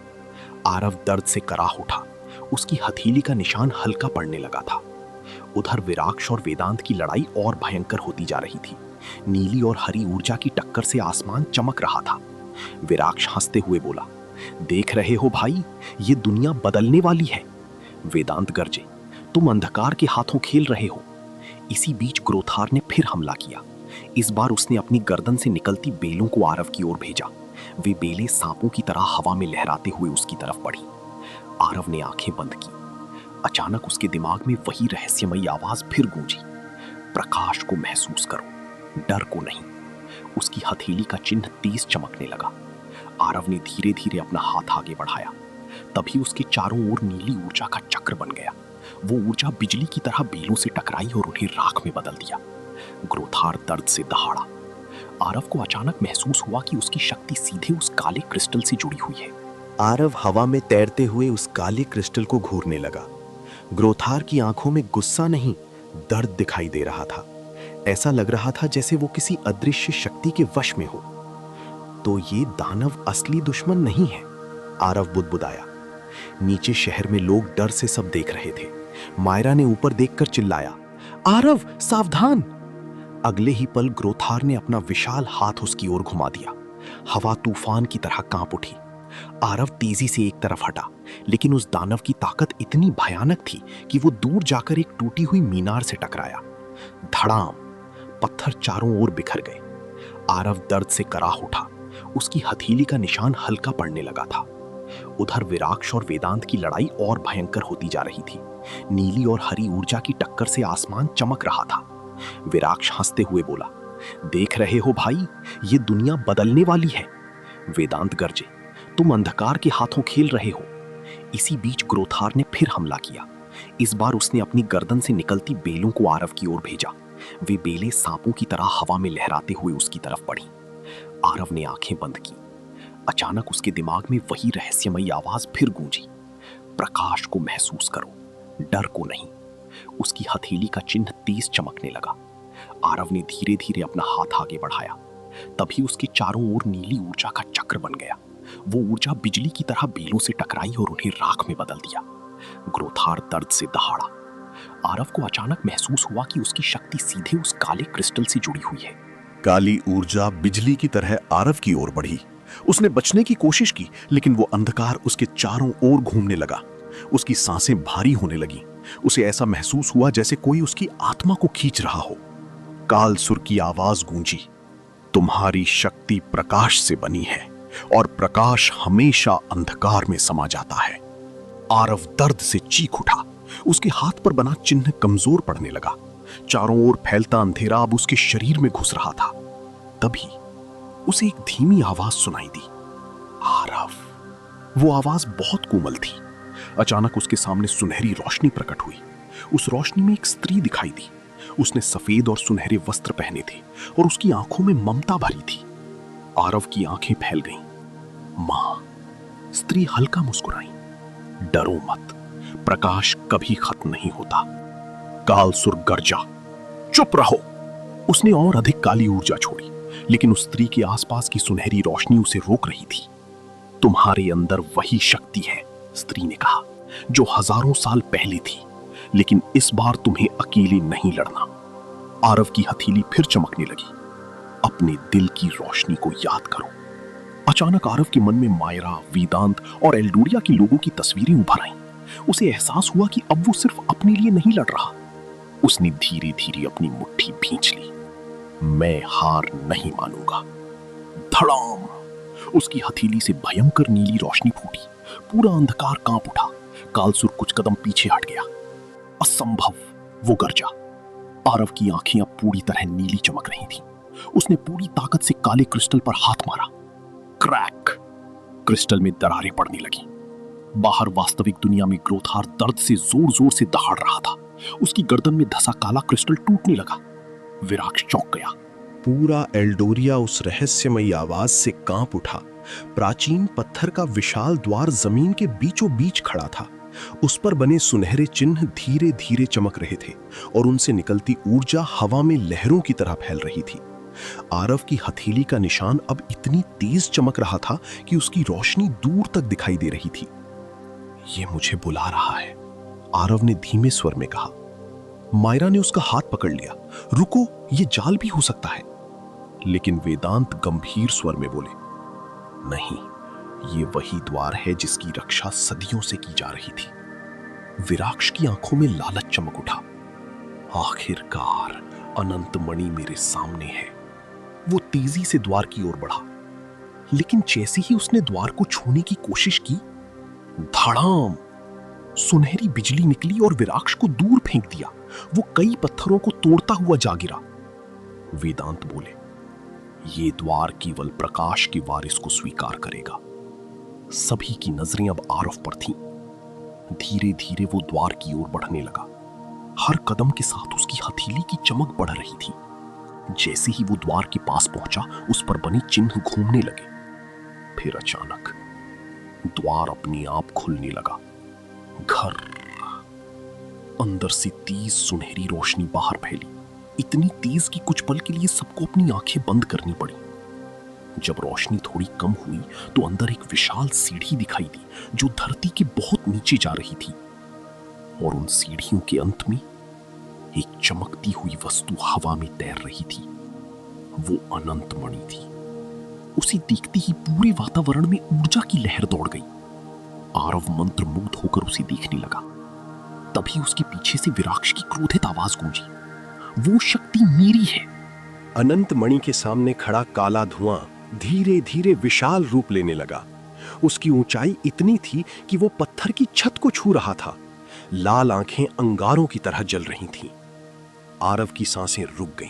S2: आरव दर्द से कराह उठा। उसकी हथेली का निशान हल्का पड़ने लगा था। उधर विराक्ष और वेदांत की लड़ाई और भयंकर होती जा रही थी। नीली और हरी ऊर्जा की टक्कर से आसमान चमक रहा था। विराक्ष हंसते हुए बोला, देख रहे हो भाई, ये दुनिया बदलने वाली है। वेदांत गरजे, तुम अंधकार के हाथों खेल रहे हो। इसी बीच ग्रोथार ने फिर हमला किया। इस बार उसने अपनी गर्दन से निकलती बेलों को आरव की ओर भेजा। वे बेलें सांपों की तरह हवा में लहराते हुए उसकी तरफ बढ़ी। आरव ने आंखें बंद की। अचानक उसके दिमाग में वही रहस्यमयी आवाज फिर गूंजी, प्रकाश को महसूस करो, डर को नहीं। उसकी हथेली का चिन्ह तेज चमकने लगा। आरव ने धीरे धीरे अपना हाथ आगे बढ़ाया। तभी उसके चारों ओर नीली ऊर्जा का चक्र बन गया। वो ऊर्जा बिजली की तरह बेलों से टकराई और उन्हें राख में बदल दिया। ग्रोथार दर्द से दहाड़ा। आरव को अचानक महसूस हुआ कि उसकी शक्ति सीधे उस काले क्रिस्टल से जुड़ी हुई है। आरव हवा में तैरते हुए उस काले क्रिस्टल को घूरने लगा। ग्रोथार की आंखों में गुस्सा नहीं, दर्द दिखाई दे रहा था। ऐसा लग रहा था जैसे वो किसी अदृश्य शक्ति के वश में हो। तो ये दानव असली दुश्मन नहीं है, आरव बुदबुदाया। नीचे शहर में लोग डर से सब देख रहे थे। मायरा ने ऊपर देखकर चिल्लाया, आरव सावधान। अगले ही पल ग्रोथार ने अपना विशाल हाथ उसकी ओर घुमा दिया। हवा तूफान की तरह कांप उठी। आरव तेजी से एक तरफ हटा, लेकिन उस दानव की ताकत इतनी भयानक थी कि वो दूर जाकर एक टूटी हुई मीनार से टकराया। धड़ाम, पत्थर चारों ओर बिखर गए। आरव दर्द से कराह उठा। उसकी हथेली का निशान हल्का पड़ने लगा था। उधर विराक्ष और वेदांत की लड़ाई और भयंकर होती जा रही थी। नीली और हरी ऊर्जा की टक्कर से आसमान चमक रहा था। विराक्ष हंसते हुए बोला, देख रहे हो भाई, ये दुनिया बदलने वाली है। वेदांत गरजे, तुम अंधकार के हाथों खेल रहे हो। इसी बीच ग्रोथार ने फिर हमला किया। इस बार उसने अपनी गर्दन से निकलती बेलों को आरव की ओर भेजा। वे बेलें सांपों की तरह हवा में लहराते हुए उसकी तरफ बढ़ी। आरव ने आंखें बंद की। अचानक उसके दिमाग में वही रहस्यमयी आवाज फिर गूंजी, प्रकाश को महसूस करो, डर को नहीं। उसकी हथेली का चिन्ह तेज चमकने लगा। आरव ने धीरे धीरे अपना हाथ आगे बढ़ाया। तभी उसके चारों ओर नीली ऊर्जा का चक्र बन गया। वो ऊर्जा बिजली की तरह बेलों से टकराई और उन्हें राख में बदल दिया। ग्रोथार दर्द से दहाड़ा। आरव को अचानक महसूस हुआ कि उसकी शक्ति सीधे उस काले क्रिस्टल से जुड़ी हुई है।
S1: काली ऊर्जा बिजली की तरह आरव की ओर बढ़ी। उसने बचने की कोशिश की, लेकिन वो अंधकार उसके चारों ओर घूमने लगा। उसकी सांसें भारी होने लगी। उसे ऐसा महसूस हुआ जैसे कोई उसकी आत्मा को खींच रहा हो। कालसुर की आवाज गूंजी, तुम्हारी शक्ति प्रकाश से बनी है और प्रकाश हमेशा अंधकार में समा जाता है। आरव दर्द से चीख उठा। उसके हाथ पर बना चिन्ह कमजोर पड़ने लगा। चारों ओर फैलता अंधेरा अब उसके शरीर में घुस रहा था। तभी उसे एक धीमी आवाज सुनाई दी, आरव। वो आवाज बहुत कोमल थी। अचानक उसके सामने सुनहरी रोशनी प्रकट हुई। उस रोशनी में एक स्त्री दिखाई दी। उसने सफेद और सुनहरे वस्त्र पहने थे और उसकी आंखों में ममता भरी थी। आरव की आंखें फैल गईं। मां, स्त्री हल्का मुस्कुराई, डरो मत, प्रकाश कभी खत्म नहीं होता। कालसुर गरजा, चुप रहो। उसने और अधिक काली ऊर्जा छोड़ी, लेकिन उस स्त्री के आसपास की सुनहरी रोशनी उसे रोक रही थी। तुम्हारे अंदर वही शक्ति है, स्त्री ने कहा, जो हजारों साल पहले थी, लेकिन इस बार तुम्हें अकेले नहीं लड़ना। आरव की हथेली फिर चमकने लगी। अपने दिल की रोशनी को याद करो। अचानक आरव के मन में मायरा, वेदांत और एल्डोरिया के लोगों की तस्वीरें उभर आईं। उसे एहसास हुआ कि अब वो सिर्फ अपने लिए नहीं लड़ रहा। उसने धीरे धीरे अपनी मुट्ठी भींच ली। मैं हार नहीं मानूंगा। धड़ाम, उसकी हथेली से भयंकर नीली रोशनी फूटी। पूरा अंधकार कांप उठा। कालसुर कुछ कदम पीछे हट गया। असंभव, वो गरजा।
S4: आरव की आंखें अब पूरी तरह नीली चमक रही थीं। उसने पूरी ताकत से काले क्रिस्टल पर हाथ मारा। क्रैक! क्रिस्टल में दरारें पड़ने लगी। बाहर वास्तविक दुनिया में ग्रोथार दर्द से जोर जोर से दहाड़ रहा था। उसकी गर्दन में धंसा काला क्रिस्टल टूटने लगा। विराक्ष चौंक गया।
S2: पूरा एल्डोरिया उस रहस्यमयी आवाज से कांप उठा। प्राचीन पत्थर का विशाल द्वार जमीन के बीचों बीच खड़ा था। उस पर बने सुनहरे चिन्ह धीरे धीरे चमक रहे थे और उनसे निकलती ऊर्जा हवा में लहरों की तरह फैल रही थी। आरव की हथेली का निशान अब इतनी तेज चमक रहा था कि उसकी रोशनी दूर तक दिखाई दे रही थी। ये मुझे बुला रहा है, आरव ने धीमे स्वर में कहा। मायरा ने उसका हाथ पकड़ लिया। रुको, ये जाल भी हो सकता है। लेकिन वेदांत गंभीर स्वर में बोले, नहीं, ये वही द्वार है जिसकी रक्षा सदियों से की जा रही थी। विराक्ष की आंखों में लालच चमक उठा। आखिरकार अनंत मणि मेरे सामने है। वो तेजी से द्वार की ओर बढ़ा, लेकिन जैसे ही उसने द्वार को छूने की कोशिश की, धड़ाम! सुनहरी बिजली निकली और विराक्ष को दूर फेंक दिया। वो कई पत्थरों को तोड़ता हुआ जा गिरा। वेदांत बोले, ये द्वार केवल प्रकाश के वारिस को स्वीकार करेगा। सभी की नजरें अब आरव पर थीं। धीरे धीरे वो द्वार की ओर बढ़ने लगा। हर कदम के साथ उसकी हथेली की चमक बढ़ रही थी। जैसे ही वो द्वार के पास पहुंचा, उस पर बने चिन्ह घूमने लगे। फिर अचानक द्वार अपने आप खुलने लगा। घर अंदर से तेज सुनहरी रोशनी बाहर फैली, इतनी तेज कि कुछ पल के लिए सबको अपनी आंखें बंद करनी पड़ी। जब रोशनी थोड़ी कम हुई तो अंदर एक विशाल सीढ़ी दिखाई दी जो धरती के बहुत नीचे जा रही थी, और उन सीढ़ियों के अंत में एक चमकती हुई वस्तु हवा में तैर रही थी। वो अनंत मणि थी। उसे देखते ही पूरे वातावरण में ऊर्जा की लहर दौड़ गई। आरव मंत्रमुग्ध होकर उसे देखने लगा। तभी उसके पीछे से विराक्ष की क्रोधित आवाज गूंजी, वो शक्ति मेरी है। अनंत मणि के सामने खड़ा काला धुआं धीरे धीरे विशाल रूप लेने लगा। उसकी ऊंचाई इतनी थी कि वो पत्थर की छत को छू रहा था। लाल आंखें अंगारों की तरह जल रही थीं। आरव की सांसें रुक गईं।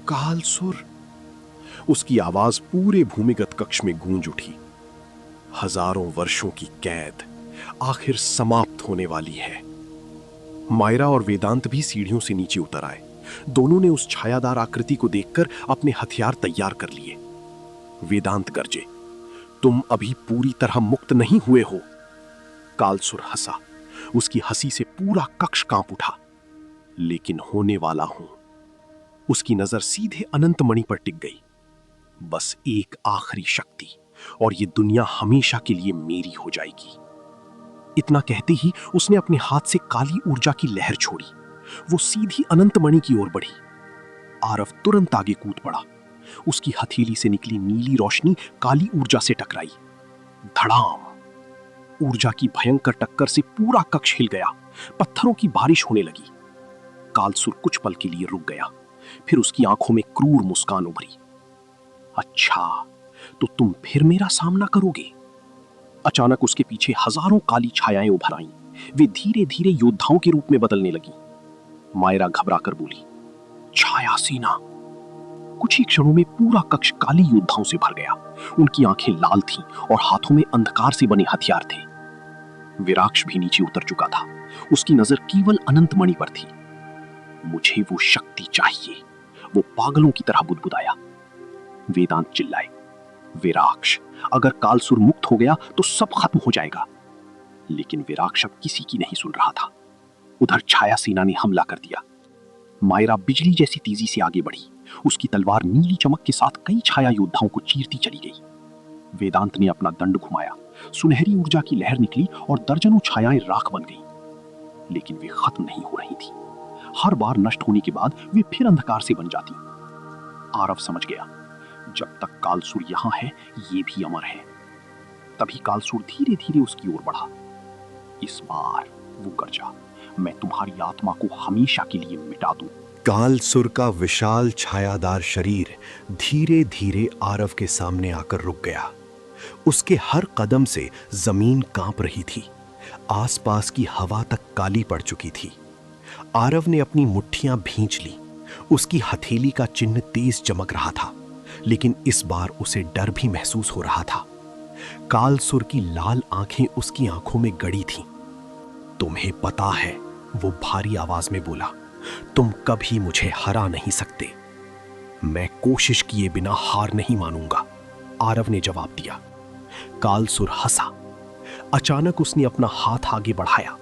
S2: कालसुर! उसकी आवाज पूरे भूमिगत कक्ष में गूंज उठी। हजारों वर्षों की कैद आखिर समाप्त होने वाली है। मायरा और वेदांत भी सीढ़ियों से नीचे उतर आए। दोनों ने उस छायादार आकृति को देखकर अपने हथियार तैयार कर लिए। वेदांत गरजे, तुम अभी पूरी तरह मुक्त नहीं हुए हो। कालसुर हंसा। उसकी हंसी से पूरा कक्ष कांप उठा। लेकिन होने वाला हूं। उसकी नजर सीधे अनंत मणि पर टिक गई। बस एक आखिरी शक्ति और ये दुनिया हमेशा के लिए मेरी हो जाएगी। इतना कहते ही उसने अपने हाथ से काली ऊर्जा की लहर छोड़ी। वो सीधी अनंत मणि की ओर बढ़ी। आरव तुरंत आगे कूद पड़ा। उसकी हथेली से निकली नीली रोशनी काली ऊर्जा से टकराई। धड़ाम! ऊर्जा की भयंकर टक्कर से पूरा कक्ष हिल गया। पत्थरों की बारिश होने लगी। कालसुर कुछ पल के लिए रुक गया। फिर उसकी आंखों में क्रूर मुस्कान उभरी। अच्छा, तो तुम फिर मेरा सामना करोगे? अचानक उसके पीछे हजारों काली छायाएं उभर आईं। वे धीरे धीरे योद्धाओं के रूप में बदलने लगी। मायरा घबराकर बोली, छाया सेना! कुछ ही क्षणों में पूरा कक्ष काली योद्धाओं से भर गया। उनकी आंखें लाल थीं और हाथों में अंधकार से बने हथियार थे। विराक्ष भी नीचे उतर चुका था। उसकी नजर केवल अनंत मणि पर थी। मुझे वो शक्ति चाहिए, वो पागलों की तरह बुदबुदाया। वेदांत चिल्लाए, विराक्ष, अगर कालसुर मुक्त हो गया तो सब खत्म हो जाएगा। लेकिन विराक्ष अब किसी की नहीं सुन रहा था। उधर छाया सेना ने हमला कर दिया। मायरा बिजली जैसी तेजी से आगे बढ़ी। उसकी तलवार नीली चमक के साथ कई छाया योद्धाओं को चीरती चली गई। वेदांत ने अपना दंड घुमाया। सुनहरी ऊर्जा की लहर निकली और दर्जनों छायाएं राख बन गईं। लेकिन वे खत्म नहीं हो रही थी। हर बार नष्ट होने के बाद वे फिर अंधकार से बन जाती। आरव समझ गया, जब तक कालसुर यहां है, ये भी अमर है। तभी कालसुर धीरे धीरे उसकी ओर बढ़ा। इस बार वो गरजा, मैं तुम्हारी आत्मा को हमेशा के लिए मिटा दूं। कालसुर का विशाल छायादार शरीर धीरे धीरे आरव के सामने आकर रुक गया। उसके हर कदम से जमीन कांप रही थी। आसपास की हवा तक काली पड़ चुकी थी।
S1: आरव ने अपनी मुट्ठियां भींच ली। उसकी हथेली का चिन्ह तेज चमक रहा था, लेकिन इस बार उसे डर भी महसूस हो रहा था। कालसुर की लाल आंखें उसकी आंखों में गड़ी थीं। तुम्हें पता है, वो भारी आवाज में बोला, तुम कभी मुझे हरा नहीं सकते। मैं कोशिश किए बिना हार नहीं मानूंगा, आरव ने जवाब दिया। कालसुर हंसा। अचानक उसने अपना हाथ आगे बढ़ाया।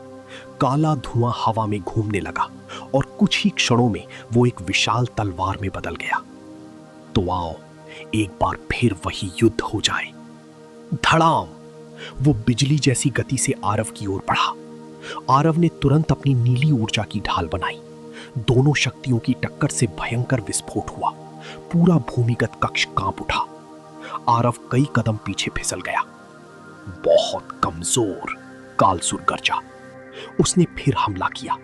S1: काला धुआं हवा में घूमने लगा और कुछ ही क्षणों में वो एक विशाल तलवार में बदल गया। तो आओ एक बार फिर वही युद्ध हो जाए। धड़ाम! वो बिजली जैसी गति से आरव की ओर बढ़ा। आरव ने तुरंत अपनी नीली ऊर्जा की ढाल बनाई। दोनों शक्तियों की टक्कर से भयंकर विस्फोट हुआ। पूरा भूमिगत कक्ष कांप उठा। आरव कई कदम पीछे फिसल गया। बहुत कमजोर, कालसुर गरजा। उसने फिर हमला किया।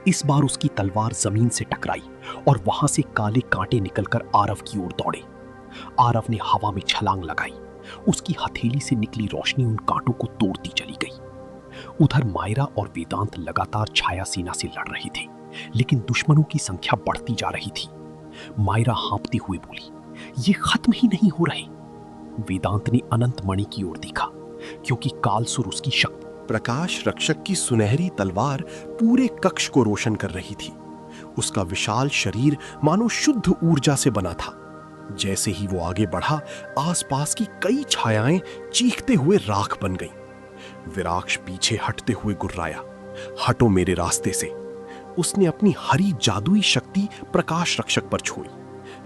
S1: इस बार उसकी तलवार जमीन से टकराई और वहां से काले कांटे निकलकर आरव की ओर दौड़े। आरव ने हवा में छलांग लगाई। उसकी हथेली से निकली रोशनी उन कांटों को तोड़ती चली गई। उधर मायरा और वेदांत लगातार छाया सेना से लड़ रहे थे, लेकिन दुश्मनों की संख्या बढ़ती जा रही थी। मायरा हाँफती हुई बोली, ये खत्म ही नहीं हो रहे। वेदांत ने अनंत मणि की ओर देखा, क्योंकि कालसुर उसकी शक्ति।
S2: प्रकाश रक्षक की सुनहरी तलवार पूरे कक्ष को रोशन कर रही थी। उसका विशाल शरीर मानो शुद्ध ऊर्जा से बना था। जैसे ही वो आगे बढ़ा, आसपास की कई छायाएं चीखते हुए राख बन गईं। विराक्ष पीछे हटते हुए गुर्राया, हटो मेरे रास्ते से। उसने अपनी हरी जादुई शक्ति प्रकाश रक्षक पर छोड़ी,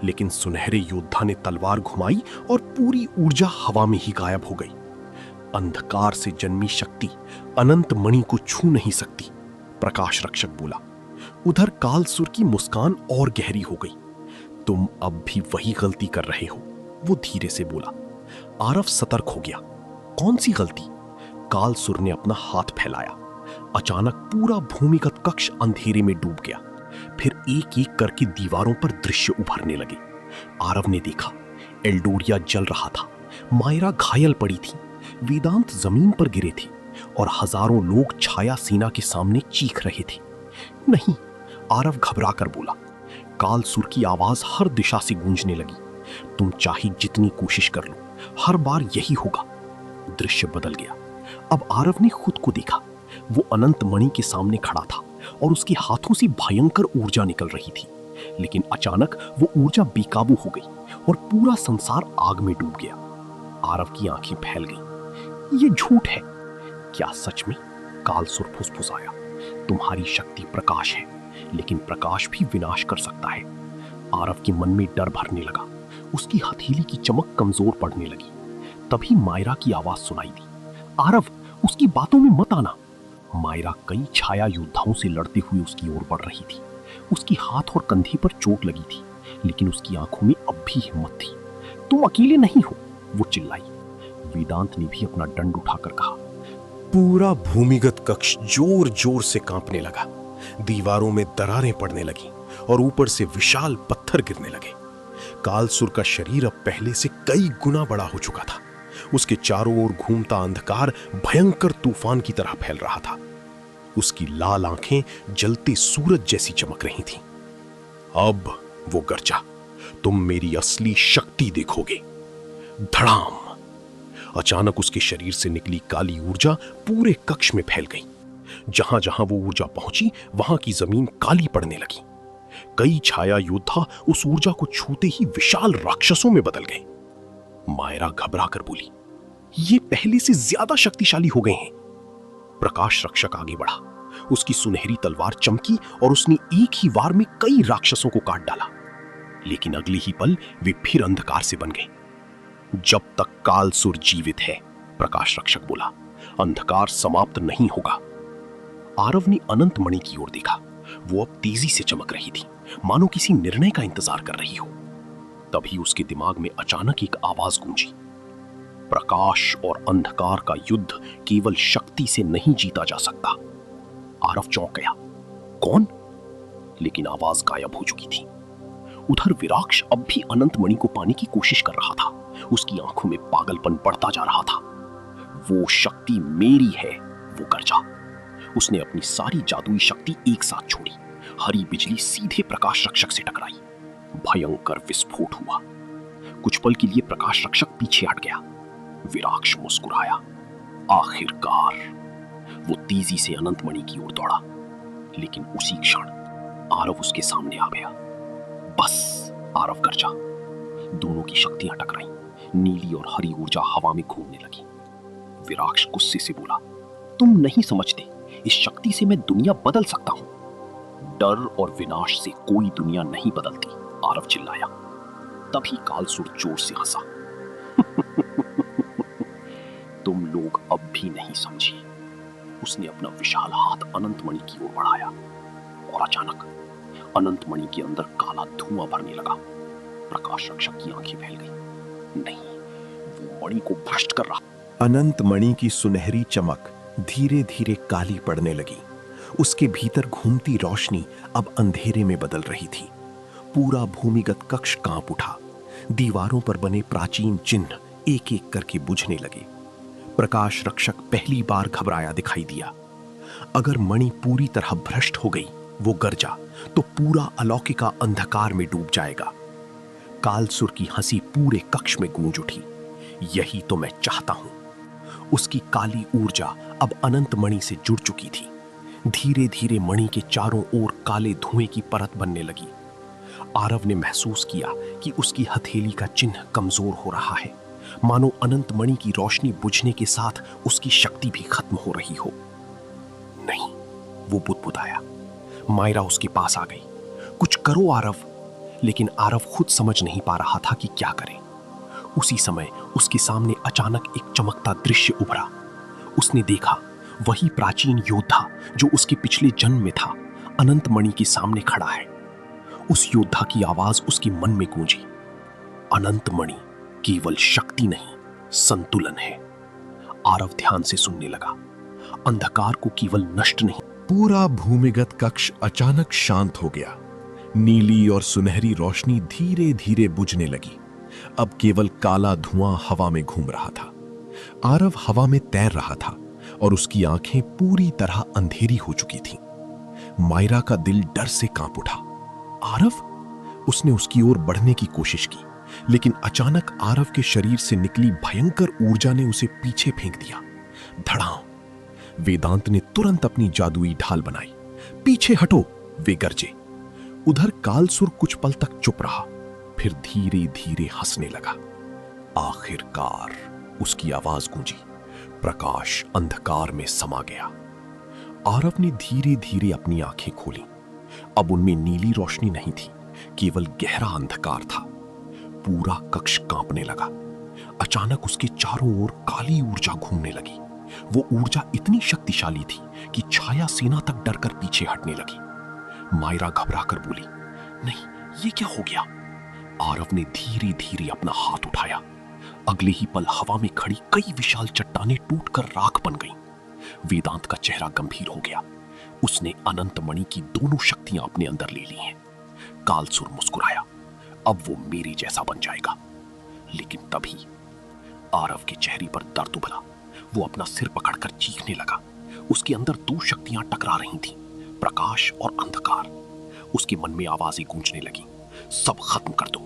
S2: लेकिन सुनहरे योद्धा ने तलवार घुमाई और पूरी ऊर्जा हवा में ही गायब हो गई। अंधकार से जन्मी शक्ति अनंत मणि को छू नहीं सकती, प्रकाश रक्षक बोला। उधर कालसुर की मुस्कान और गहरी हो गई। तुम अब भी वही गलती कर रहे हो, वो धीरे से बोला। आरव सतर्क हो गया। कौन सी गलती? कालसुर ने अपना हाथ फैलाया। अचानक पूरा भूमिगत कक्ष अंधेरे में डूब गया। फिर एक एक करके दीवारों पर दृश्य उभरने लगे। आरव ने देखा, एल्डोरिया जल रहा था, मायरा घायल पड़ी थी, वेदांत जमीन पर गिरे थे और हजारों लोग छाया सेना के सामने चीख रहे थे। नहीं, आरव घबरा कर बोला। कालसुर की आवाज हर दिशा से गूंजने लगी, तुम चाहे जितनी कोशिश कर लो, हर बार यही होगा। दृश्य बदल गया। अब आरव ने खुद को देखा। वो अनंत मणि के सामने खड़ा था और उसके हाथों से भयंकर ऊर्जा निकल रही थी। लेकिन अचानक वो ऊर्जा बेकाबू हो गई और पूरा संसार आग में डूब गया। आरव की आंखें फैल गईं। ये झूठ है। क्या सच में? कालसुर फुसफुसाया। तुम्हारी शक्ति प्रकाश है, लेकिन प्रकाश भी विनाश कर सकता है। आरव के मन में डर भरने लगा। उसकी हथेली की चमक कमजोर पड़ने लगी। तभी मायरा की आवाज सुनाई दी, आरव, उसकी बातों में मत आना। मायरा कई छाया योद्धाओं से लड़ते हुए उसकी ओर बढ़ रही थी। उसकी हाथ और कंधे पर चोट लगी थी, लेकिन उसकी आंखों में अब भी हिम्मत थी। तुम अकेले नहीं हो, वो चिल्लाई। वेदांत ने भी अपना दंड उठाकर कहा। पूरा भूमिगत कक्ष जोर जोर से कांपने लगा। दीवारों में दरारें पड़ने लगी और ऊपर से विशाल पत्थर गिरने लगे। कालसुर का शरीर अब पहले से कई गुना बड़ा हो चुका था। उसके चारों ओर घूमता अंधकार भयंकर तूफान की तरह फैल रहा था। उसकी लाल आंखें जलते सूरज जैसी चमक रही थीं। अब वो गरजा, तुम मेरी असली शक्ति देखोगे। धड़ाम! अचानक उसके शरीर से निकली काली ऊर्जा पूरे कक्ष में फैल गई। जहां जहां वो ऊर्जा पहुंची, वहां की जमीन काली पड़ने लगी। कई छाया योद्धा उस ऊर्जा को छूते ही विशाल राक्षसों में बदल गए। मायरा घबरा कर बोली, ये पहले से ज्यादा शक्तिशाली हो गए हैं। प्रकाश रक्षक आगे बढ़ा। उसकी सुनहरी तलवार चमकी और उसने एक ही वार में कई राक्षसों को काट डाला। लेकिन अगले ही पल वे फिर अंधकार से बन गए। जब तक कालसुर जीवित है, प्रकाश रक्षक बोला, अंधकार समाप्त नहीं होगा। आरव ने अनंत मणि की ओर देखा। वो अब तेजी से चमक रही थी, मानो किसी निर्णय का इंतजार कर रही हो। तभी उसके दिमाग में अचानक एक आवाज गूंजी, प्रकाश और अंधकार का युद्ध केवल शक्ति से नहीं जीता जा सकता। आरव चौंक गया। कौन? लेकिन आवाज गायब हो चुकी थी। उधर विराक्ष अब भी अनंत मणि को पाने की कोशिश कर रहा था। उसकी आंखों में पागलपन बढ़ता जा रहा था। वो शक्ति मेरी है, वो गरजा। उसने अपनी सारी जादुई शक्ति एक साथ छोड़ी।
S4: हरी बिजली सीधे प्रकाश रक्षक से टकराई। भयंकर विस्फोट हुआ। कुछ पल के लिए प्रकाश रक्षक पीछे हट गया। विराक्ष मुस्कुराया। आखिरकार वो तेजी से अनंतमणि की ओर दौड़ा, लेकिन उसी क्षण आरव उसके सामने आ गया। बस, आरव गरजा। दोनों की शक्तियां टकराईं। नीली और हरी ऊर्जा हवा में घूमने लगी। विराक्ष गुस्से से बोला, तुम नहीं समझते, इस शक्ति से मैं दुनिया बदल सकता हूं। डर और विनाश से कोई दुनिया नहीं बदलती, आरव चिल्लाया। तभी कालसुर जोर से हंसा। तुम लोग अब भी नहीं समझे। उसने अपना विशाल हाथ अनंतमणि की ओर बढ़ाया और अचानक अनंतमणि के अंदर काला धुआं भरने लगा। प्रकाश रक्षक की आंखें फैल गई। नहीं, वो मणि को भ्रष्ट कर रहा।
S2: अनंतमणि की सुनहरी चमक धीरे धीरे काली पड़ने लगी। उसके भीतर घूमती रोशनी अब अंधेरे में बदल रही थी। पूरा भूमिगत कक्ष कांप उठा। दीवारों पर बने प्राचीन चिन्ह एक एक करके बुझने लगे। प्रकाश रक्षक पहली बार घबराया दिखाई दिया। अगर मणि पूरी तरह भ्रष्ट हो गई, वो गरजा, तो पूरा अलौकिका अंधकार में डूब जाएगा। कालसुर की हंसी पूरे कक्ष में गूंज उठी। यही तो मैं चाहता हूं। उसकी काली ऊर्जा अब अनंतमणि से जुड़ चुकी थी। धीरे धीरे मणि के चारों ओर काले धुएं की परत बनने लगी। आरव ने महसूस किया कि उसकी हथेली का चिन्ह कमजोर हो रहा है, मानो अनंतमणि की रोशनी बुझने के साथ उसकी शक्ति भी खत्म हो रही हो। नहीं, वो बुदबुदाया। मायरा उसके पास आ गई। कुछ करो आरव। लेकिन आरव खुद समझ नहीं पा रहा था कि क्या करे। उसी समय उसके सामने अचानक एक चमकता दृश्य उभरा। उसने देखा वही प्राचीन योद्धा जो उसके पिछले जन्म में था, अनंतमणि के सामने खड़ा है। उस योद्धा की आवाज उसके मन में गूंजी। अनंतमणि केवल शक्ति नहीं, संतुलन है। आरव ध्यान से सुनने लगा। अंधकार को केवल नष्ट नहीं।
S3: पूरा भूमिगत कक्ष अचानक शांत हो गया। नीली और सुनहरी रोशनी धीरे धीरे बुझने लगी। अब केवल काला धुआं हवा में घूम रहा था। आरव हवा में तैर रहा था और उसकी आंखें पूरी तरह अंधेरी हो चुकी थीं। मायरा का दिल डर से कांप उठा। आरव? उसने उसकी ओर बढ़ने की कोशिश की, लेकिन अचानक आरव के शरीर से निकली भयंकर ऊर्जा ने उसे पीछे फेंक दिया। धड़ाम! वेदांत ने तुरंत अपनी जादुई ढाल बनाई। पीछे हटो! वे गरजे। उधर कालसुर कुछ पल तक चुप रहा, फिर धीरे धीरे हंसने लगा। आखिरकार उसकी आवाज गूंजी। प्रकाश अंधकार में समा गया। आरव ने धीरे धीरे अपनी आंखें खोली। अब उनमें नीली रोशनी नहीं थी, केवल गहरा अंधकार था। पूरा कक्ष कांपने लगा। अचानक उसके चारों ओर काली ऊर्जा घूमने लगी। वो ऊर्जा इतनी शक्तिशाली थी कि छाया सेना तक डरकर पीछे हटने लगी। मायरा घबराकर बोली, नहीं, ये क्या हो गया? आरव ने धीरे धीरे अपना हाथ उठाया। अगले ही पल हवा में खड़ी कई विशाल चट्टानें टूटकर राख बन गईं। वेदांत का चेहरा गंभीर हो गया। उसने अनंतमणि की दोनों शक्तियां अपने अंदर ले ली हैं। कालसुर मुस्कुराया। अब वो मेरे जैसा बन जाएगा। लेकिन तभी आरव के चेहरे पर दर्द उभरा। वो अपना सिर पकड़कर चीखने लगा। उसके अंदर दो शक्तियां टकरा रही थीं, प्रकाश और अंधकार। उसके मन में आवाजें गूंजने लगी, सब खत्म कर दो।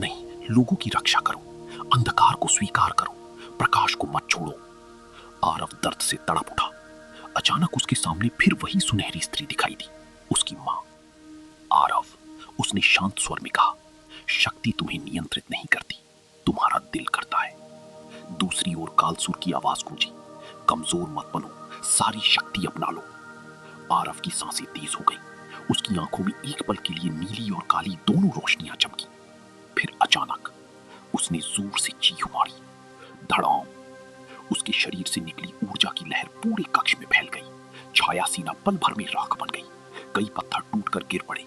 S3: नहीं, लोगों की रक्षा करो। अंधकार को स्वीकार करो, प्रकाश को मत छोड़ो। आरव दर्द से तड़प उठा। अचानक उसके सामने फिर वही सुनहरी स्त्री दिखाई दी, उसकी मां। आरव, उसने शांत स्वर में कहा, शक्ति तुम्हें नियंत्रित नहीं करती, तुम्हारा दिल करता है। दूसरी ओर कालसुर की आवाज गूंजी, कमजोर मत बनो, सारी शक्ति अपना लो। आरव की सांसें तेज हो गई। उसकी आंखों में एक पल के लिए नीली और काली दोनों रोशनियां चमकी। फिर अचानक उसने जोर से चीख मारी। धड़ाम! उसके शरीर से निकली ऊर्जा की लहर पूरे कक्ष में फैल गई। छाया सीना पल भर में राख बन गई। कई पत्थर टूटकर गिर पड़े।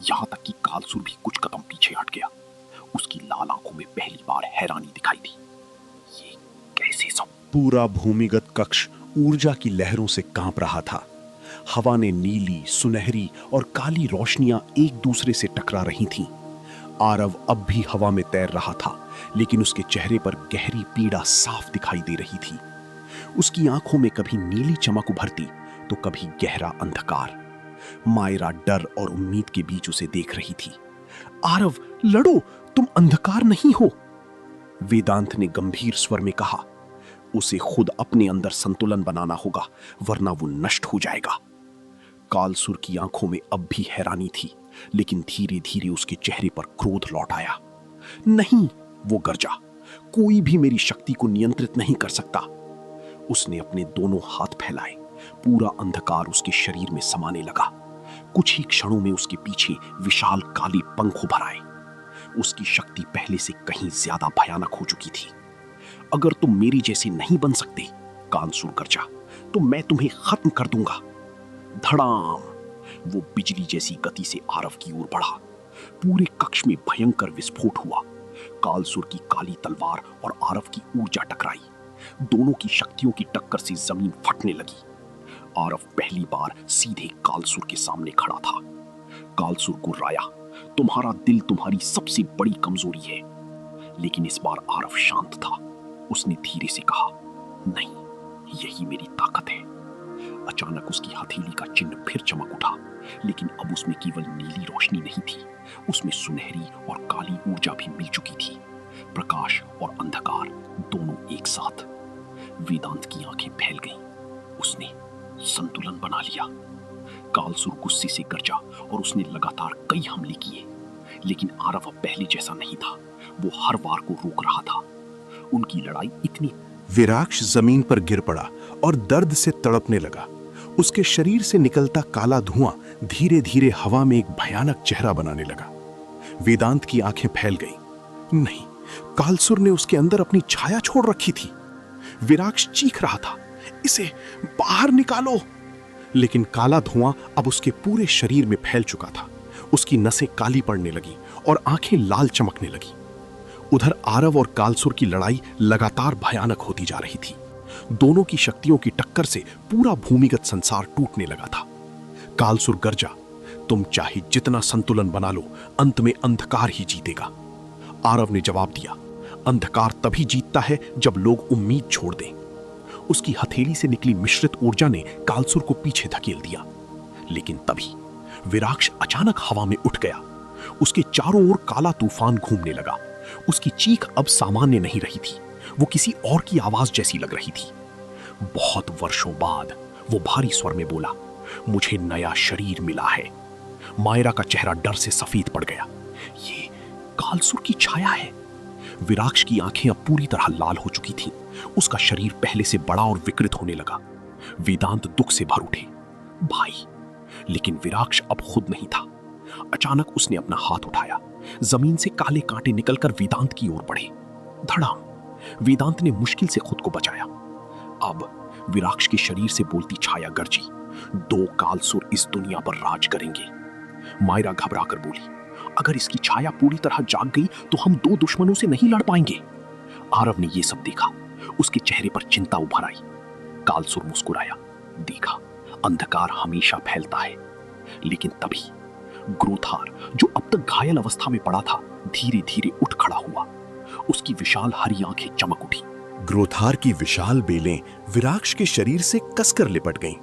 S3: यहां तक कि कालसुर भी कुछ कदम पीछे हट गया। उसकी लाल आंखों में पहली बार हैरानी दिखाई दी। ये कैसे सब?
S1: पूरा भूमिगत कक्ष ऊर्जा की लहरों से कांप रहा था। हवा ने नीली, सुनहरी और काली रोशनियां एक दूसरे से टकरा रही थीं। आरव अब भी हवा में तैर रहा था, लेकिन उसके चेहरे पर गहरी पीड़ा साफ दिखाई दे रही थी। उसकी आंखों में कभी नीली चमक उभरती तो कभी गहरा अंधकार।
S4: मायरा डर और उम्मीद के बीच उसे देख रही थी। आरव, लड़ो, तुम अंधकार नहीं हो, वेदांत ने गंभीर स्वर में कहा। उसे खुद अपने अंदर संतुलन बनाना होगा, वरना वो नष्ट हो जाएगा। कालसुर की आंखों में अब भी हैरानी थी, लेकिन धीरे धीरे उसके चेहरे पर क्रोध लौट आया। नहीं, वो गरजा, कोई भी मेरी शक्ति को नियंत्रित नहीं कर सकता। उसने अपने दोनों हाथ फैलाए, पूरा अंधकार उसके शरीर में समाने लगा। कुछ ही क्षणों में उसके पीछे विशाल काले पंख उभर आए। उसकी शक्ति पहले से कहीं ज्यादा भयानक हो चुकी थी। अगर तुम मेरी जैसे नहीं बन सकते कालसुर गरजा, तो मैं तुम्हें खत्म कर दूंगा। धड़ाम, वो बिजली जैसी गति से आरव की ओर बढ़ा। पूरे कक्ष में भयंकर विस्फोट हुआ। कालसुर की काली तलवार और आरव की ऊर्जा टकराई। दोनों की शक्तियों की टक्कर से जमीन फटने लगी। आरव पहली बार सीधे कालसुर के सामने खड़ा था। कालसुर गुर्राया, तुम्हारा दिल तुम्हारी सबसे बड़ी कमजोरी है। लेकिन इस बार आरव शांत था। उसने धीरे से कहा, नहीं, यही मेरी ताकत है। अचानक उसकी हथेली का चिन्ह फिर चमक उठा, लेकिन अब उसमें केवल नीली रोशनी नहीं थी, उसमें सुनहरी और काली ऊर्जा भी मिल चुकी थी। प्रकाश और अंधकार दोनों एक साथ। वेदांत की आंखें फैल गईं। उसने संतुलन बना लिया। कालसुर गुस्से से गरजा और उसने लगातार कई हमले किए, लेकिन आरव अब पहले जैसा नहीं था। वो हर वार को रोक रहा था। उनकी लड़ाई इतनी।
S3: विराक्ष जमीन पर गिर पड़ा और दर्द से तड़पने लगा। उसके शरीर से निकलता काला धुआं धीरे धीरे हवा में एक भयानक चेहरा बनाने लगा। वेदांत की आंखें फैल गईं। नहीं, कालसुर ने उसके अंदर अपनी छाया छोड़ रखी थी। विराक्ष चीख रहा था, इसे बाहर निकालो। लेकिन काला धुआं अब उसके पूरे शरीर में फैल चुका था। उसकी नसें काली पड़ने लगी और आंखें लाल चमकने लगी। उधर आरव और कालसुर की लड़ाई लगातार भयानक होती जा रही थी। दोनों की शक्तियों की टक्कर से पूरा भूमिगत संसार टूटने लगा था। कालसुर गरजा, तुम चाहे जितना संतुलन बना लो, अंत में अंधकार ही जीतेगा। आरव ने जवाब दिया, अंधकार तभी जीतता है जब लोग उम्मीद छोड़ दें। उसकी हथेली से निकली मिश्रित ऊर्जा ने कालसुर को पीछे धकेल दिया। लेकिन तभी विराक्ष अचानक हवा में उठ गया। उसके चारों ओर काला तूफान घूमने लगा। उसकी चीख अब सामान्य नहीं रही थी, वो किसी और की आवाज जैसी लग रही थी। बहुत वर्षों बाद वो भारी स्वर में बोला, मुझे नया शरीर मिला है। मायरा का चेहरा डर से सफेद पड़ गया। ये कालसुर की छाया है। विराक्ष की आंखें अब पूरी तरह लाल हो चुकी थीं। उसका शरीर पहले से बड़ा और विकृत होने लगा। वेदांत दुख से भर उठे, भाई। लेकिन विराक्ष अब खुद नहीं था। अचानक उसने अपना हाथ उठाया। जमीन से काले कांटे निकलकर वेदांत की ओर बढ़े। धड़ाम, वेदांत ने मुश्किल से खुद को बचाया। अब विराक्ष के शरीर से बोलती छाया गरजी, 2 कालसुर इस दुनिया पर राज करेंगे। मायरा घबराकर बोली, अगर इसकी छाया पूरी तरह जाग गई तो हम 2 दुश्मनों से नहीं लड़ पाएंगे। आरव ने यह सब देखा। उसके चेहरे पर चिंता उभर आई। कालसुर मुस्कुराया, देखा, अंधकार हमेशा फैलता है। लेकिन तभी ग्रोथार, जो अब तक घायल अवस्था में पड़ा था, धीरे धीरे उठ खड़ा हुआ। उसकी विशाल हरी आंखें चमक उठी। ग्रोथार की विशाल बेलें विराक्ष के शरीर से कसकर लिपट गईं।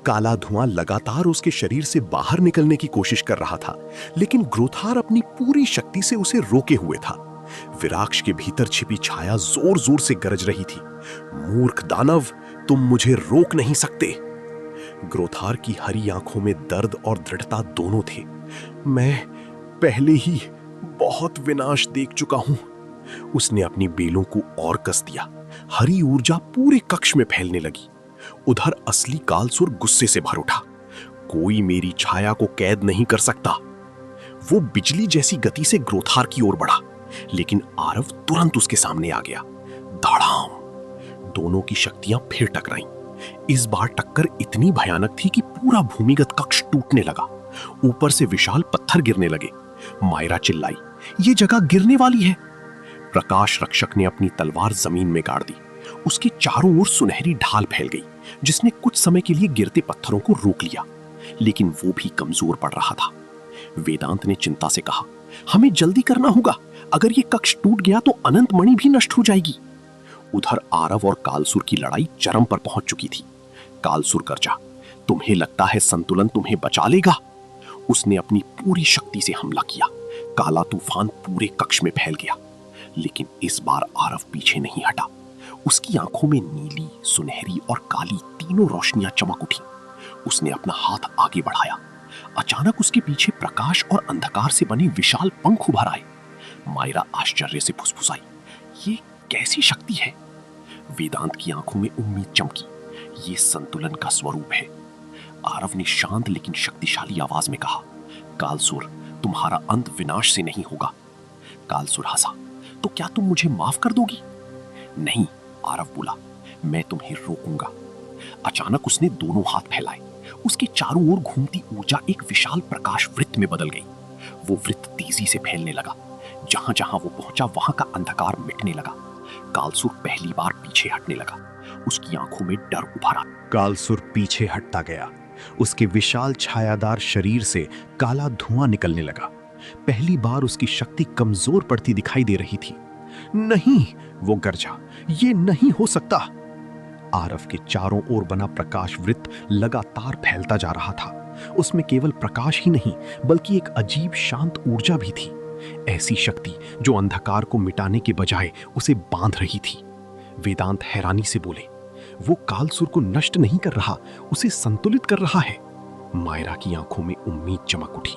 S3: काला धुआं लगातार उसके शरीर से बाहर निकलने की कोशिश कर रहा था, लेकिन ग्रोथार अपनी पूरी शक्ति से उसे रोके हुए था। विराक्ष के भीतर छिपी छाया जोर जोर से गरज रही थी, मूर्ख दानव, तुम मुझे रोक नहीं सकते। ग्रोथार की हरी आंखों में दर्द और दृढ़ता दोनों थे। मैं पहले ही बहुत विनाश देख चुका हूं। उसने अपनी बेलों को और कस दिया। हरी ऊर्जा पूरे कक्ष में फैलने लगी। उधर असली कालसुर गुस्से से भर उठा। कोई मेरी छाया को कैद नहीं कर सकता। वो बिजली जैसी गति से ग्रोथार की ओर बढ़ा, लेकिन आरव तुरंत उसके सामने आ गया। धड़ाम, दोनों की शक्तियां फिर टकराईं। इस बार टक्कर इतनी भयानक थी कि पूरा भूमिगत कक्ष टूटने लगा। ऊपर से विशाल पत्थर गिरने लगे। मायरा चिल्लाई, ये जगह गिरने वाली है। प्रकाश रक्षक ने अपनी तलवार जमीन में गाड़ दी। उसके चारों ओर सुनहरी ढाल फैल गई, जिसने कुछ समय के लिए गिरते पत्थरों को रोक लिया, लेकिन वो भी कमजोर पड़ रहा था। वेदांत ने चिंता से कहा, हमें जल्दी करना होगा। अगर ये कक्ष टूट गया तो अनंत मणि भी नष्ट हो जाएगी। उधर आरव और कालसुर की लड़ाई चरम पर पहुंच चुकी थी। कालसुर गरजा,
S4: तुम्हें लगता है संतुलन तुम्हें बचा लेगा? उसने अपनी पूरी शक्ति से हमला किया। काला तूफान पूरे कक्ष में फैल गया, लेकिन इस बार आरव पीछे नहीं हटा। उसकी आंखों में नीली, सुनहरी और काली तीनों रोशनियां चमक उठी। उसने अपना हाथ आगे बढ़ाया। अचानक उसके पीछे प्रकाश और अंधकार से बने विशाल पंख उभर आए। मायरा आश्चर्य से फुसफुसाई, ये कैसी शक्ति है? वेदांत की आंखों में उम्मीद चमकी। ये संतुलन का स्वरूप है। आरव ने शांत लेकिन शक्तिशाली आवाज में कहा, कालसुर, तुम्हारा अंत विनाश से नहीं होगा। कालसुर हंसा, तो क्या तुम मुझे माफ कर दोगी? नहीं, आरव बोला, मैं तुम्हें रोकूंगा। अचानक उसने दोनों हाथ फैलाए। उसके चारों ओर घूमती ऊर्जा एक विशाल प्रकाश वृत्त में बदल गई। वो वृत्त तेजी से फैलने लगा। जहां जहां वो पहुंचा वहां का अंधकार मिटने लगा। कालसुर पहली बार पीछे हटने लगा। उसकी आंखों में डर उभरा।
S3: कालसुर पीछे हटता गया। उसके विशाल छायादार शरीर से काला धुआं निकलने लगा। पहली बार उसकी शक्ति कमजोर पड़ती दिखाई दे रही थी। नहीं, वो गरजा, ये नहीं हो सकता। आरव के चारों ओर बना प्रकाश वृत्त लगातार फैलता जा रहा था। उसमें केवल प्रकाश ही नहीं, बल्कि एक अजीब शांत ऊर्जा भी थी। ऐसी शक्ति जो अंधकार को मिटाने के बजाय उसे बांध रही थी। वेदांत हैरानी से बोले, वो कालसुर को नष्ट नहीं कर रहा, उसे संतुलित कर रहा है। मायरा की आंखों में उम्मीद चमक उठी।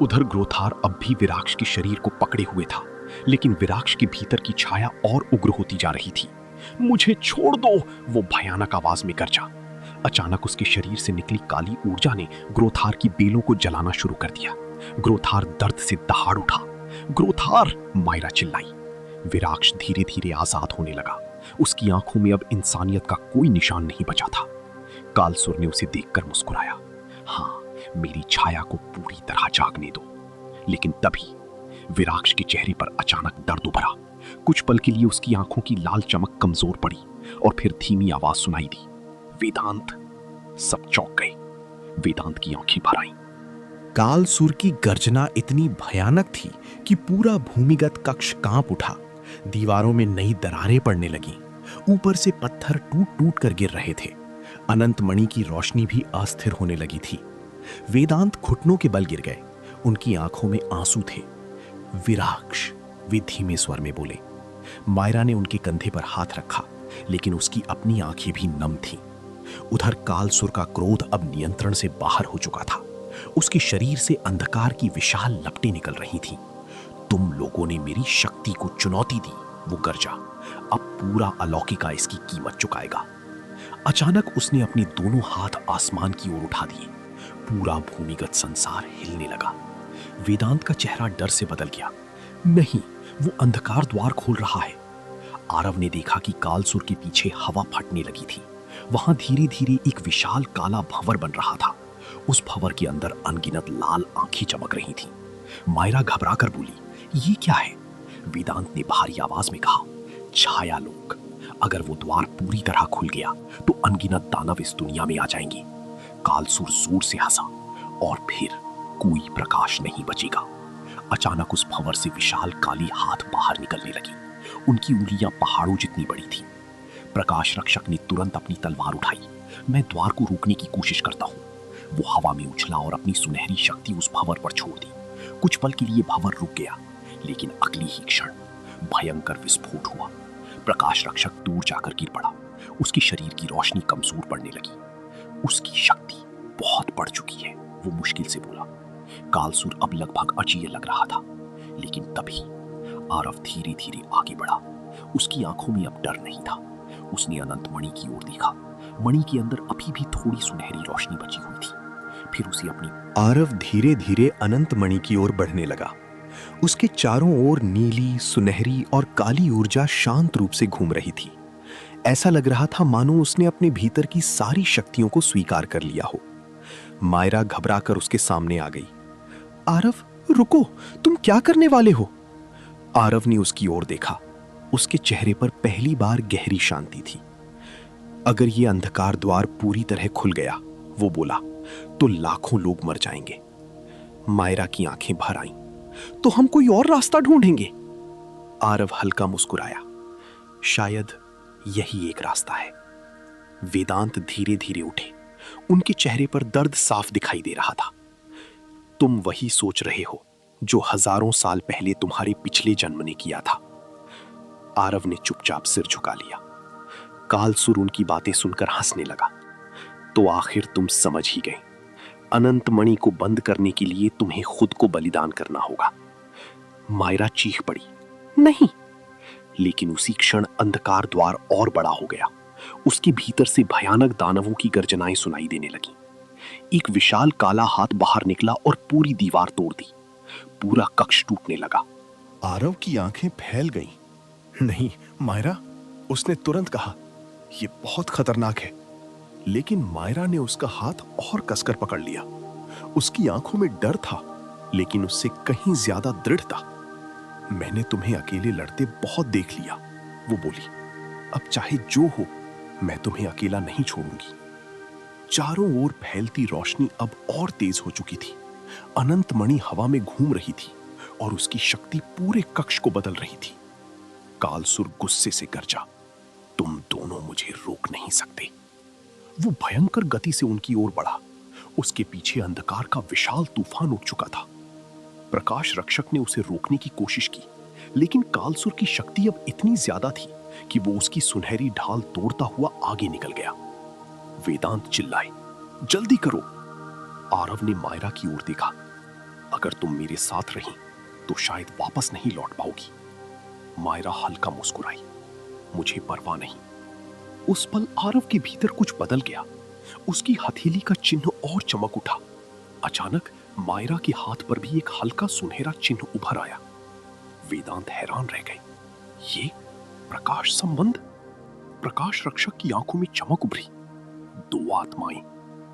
S3: उधर ग्रोथार अब भी विराक्ष के शरीर को पकड़े हुए था, लेकिन विराक्ष के भीतर की छाया और उग्र होती जा रही थी। मुझे छोड़ दो, वो भयानक आवाज में गरजा। अचानक उसके शरीर से निकली काली ऊर्जा ने ग्रोथार की बेलों को जलाना शुरू कर दिया। ग्रोथार दर्द से दहाड़ उठा। ग्रोथार, मायरा चिल्लाई। विराक्ष धीरे धीरे आजाद होने लगा। उसकी आंखों में अब इंसानियत का कोई निशान नहीं बचा था। कालसुर ने उसे देखकर मुस्कुराया। हाँ, मेरी छाया को पूरी तरह जागने दो। लेकिन तभी विराक्ष के चेहरे पर अचानक दर्द उभरा। कुछ पल के लिए उसकी आंखों की लाल चमक कमजोर पड़ी और फिर धीमी आवाज सुनाई दी, वेदांत। सब चौंक गए। वेदांत की आंखें भर आईं।
S1: कालसुर की गर्जना इतनी भयानक थी कि पूरा भूमिगत कक्ष कांप उठा। दीवारों में नई दरारें पड़ने लगीं। ऊपर से पत्थर टूट टूट कर गिर रहे थे। अनंत मणि की रोशनी भी अस्थिर होने लगी थी। वेदांत घुटनों के बल गिर गए। उनकी आंखों में आंसू थे। विराक्ष, वे धीमे स्वर में बोले। मायरा ने उनके कंधे पर हाथ रखा, लेकिन उसकी अपनी आंखें भी नम थीं। उधर कालसुर का क्रोध अब नियंत्रण से बाहर हो चुका था। उसके शरीर से अंधकार की विशाल लपटें निकल रही थीं। तुम लोगों ने मेरी शक्ति को चुनौती दी, वो गरजा। अब पूरा अलौकिका इसकी कीमत चुकाएगा। अचानक उसने अपने दोनों हाथ आसमान की ओर उठा दिए। पूरा भूमिगत संसार हिलने लगा। वेदांत का चेहरा डर से बदल गया। नहीं, वो अंधकार द्वार खोल रहा है। आरव ने देखा कि कालसुर के पीछे हवा फटने लगी थी। वहां धीरे धीरे एक विशाल काला भंवर बन रहा था। उस भंवर के अंदर अनगिनत लाल आंखें चमक रही थीं। मायरा घबराकर बोली, ये क्या है? वेदांत ने भारी आवाज में कहा, छाया लोक। अगर वो द्वार पूरी तरह खुल गया तो अनगिनत दानव इस दुनिया में आ जाएंगे। कालसुर जोर से हंसा और फिर कोई प्रकाश नहीं बचेगा। अचानक उस भंवर से विशाल काली हाथ बाहर निकलने लगी। उनकी उंगलियां पहाड़ों जितनी बड़ी थी। प्रकाश रक्षक ने तुरंत अपनी तलवार उठाई। मैं द्वार को रोकने की कोशिश करता हूं। वो हवा में उछला और अपनी सुनहरी शक्ति उस भंवर पर छोड़ दी। कुछ पल के लिए भंवर रुक गया, लेकिन अगली ही क्षण भयंकर विस्फोट हुआ। प्रकाश रक्षक दूर जाकर गिर पड़ा। उसकी शरीर की रोशनी कमजोर पड़ने लगी। उसकी शक्ति बहुत बढ़ चुकी है, वो मुश्किल से बोला। कालसुर अब लगभग अजेय लग रहा था, लेकिन तभी आरव धीरे धीरे आगे बढ़ा। उसकी आंखों में अब डर नहीं था। उसने अनंत मणि की ओर देखा। मणि के अंदर अभी भी थोड़ी सुनहरी रोशनी बची हुई थी। फिर उसे अपनी आरव धीरे धीरे अनंत मणि की ओर बढ़ने लगा। उसके चारों ओर नीली, सुनहरी और काली ऊर्जा शांत रूप से घूम रही थी। ऐसा लग रहा था मानो उसने अपने भीतर की सारी शक्तियों को स्वीकार कर लिया हो। मायरा घबराकर उसके सामने आ गई। आरव, रुको, तुम क्या करने वाले हो? आरव ने उसकी ओर देखा। उसके चेहरे पर पहली बार गहरी शांति थी। अगर यह अंधकार द्वार पूरी तरह खुल गया, वो बोला, तो लाखों लोग मर जाएंगे। मायरा की आंखें भर आईं। तो हम कोई और रास्ता ढूंढेंगे। आरव हल्का मुस्कुराया। शायद यही एक रास्ता है। वेदांत धीरे धीरे उठे।
S4: उनके चेहरे पर दर्द साफ दिखाई दे रहा था। तुम वही सोच रहे हो जो हजारों साल पहले तुम्हारे पिछले जन्म ने किया था। आरव ने चुपचाप सिर झुका लिया। कालसुर उनकी बातें सुनकर हंसने लगा। तो आखिर तुम समझ ही गए, अनंत मणि को बंद करने के लिए तुम्हें खुद को बलिदान करना होगा। मायरा चीख पड़ी, नहीं। लेकिन उसी क्षण अंधकार द्वार और बड़ा हो गया। उसके भीतर से भयानक दानवों की गर्जनाएं सुनाई देने लगी। एक विशाल काला हाथ बाहर निकला और पूरी दीवार तोड़ दी। पूरा कक्ष टूटने लगा।
S3: आरव की आंखें फैल गईं। नहीं मायरा, उसने तुरंत कहा, यह बहुत खतरनाक है। लेकिन मायरा ने उसका हाथ और कसकर पकड़ लिया। उसकी आंखों में डर था, लेकिन उससे कहीं ज्यादा दृढ़ता। मैंने तुम्हें अकेले लड़ते बहुत देख लिया, वो बोली। अब चाहे जो हो, मैं तुम्हें अकेला नहीं छोड़ूंगी। चारों ओर फैलती रोशनी अब और तेज हो चुकी थी। अनंत मणि हवा में घूम रही थी और उसकी शक्ति पूरे कक्ष को बदल रही थी। कालसुर गुस्से से गरजा, तुम दोनों मुझे रोक नहीं सकते। वो भयंकर गति से उनकी ओर बढ़ा। उसके पीछे अंधकार का विशाल तूफान उठ चुका था। प्रकाश रक्षक ने उसे रोकने की कोशिश की, लेकिन कालसुर की शक्ति अब इतनी ज्यादा थी कि वो उसकी सुनहरी ढाल तोड़ता हुआ आगे निकल गया। वेदांत चिल्लाए, जल्दी करो। आरव ने मायरा की ओर देखा। अगर तुम मेरे साथ रही तो शायद वापस नहीं लौट पाओगी। मायरा हल्का मुस्कुराई, मुझे परवाह नहीं। उस पल आरव के भीतर कुछ बदल गया। उसकी हथेली का चिन्ह और चमक उठा। अचानक मायरा के हाथ पर भी एक हल्का सुनहरा चिन्ह उभर आया। वेदांत हैरान रह गए। ये प्रकाश संबंध। प्रकाश रक्षक की आंखों में चमक उभरी। दो आत्माएं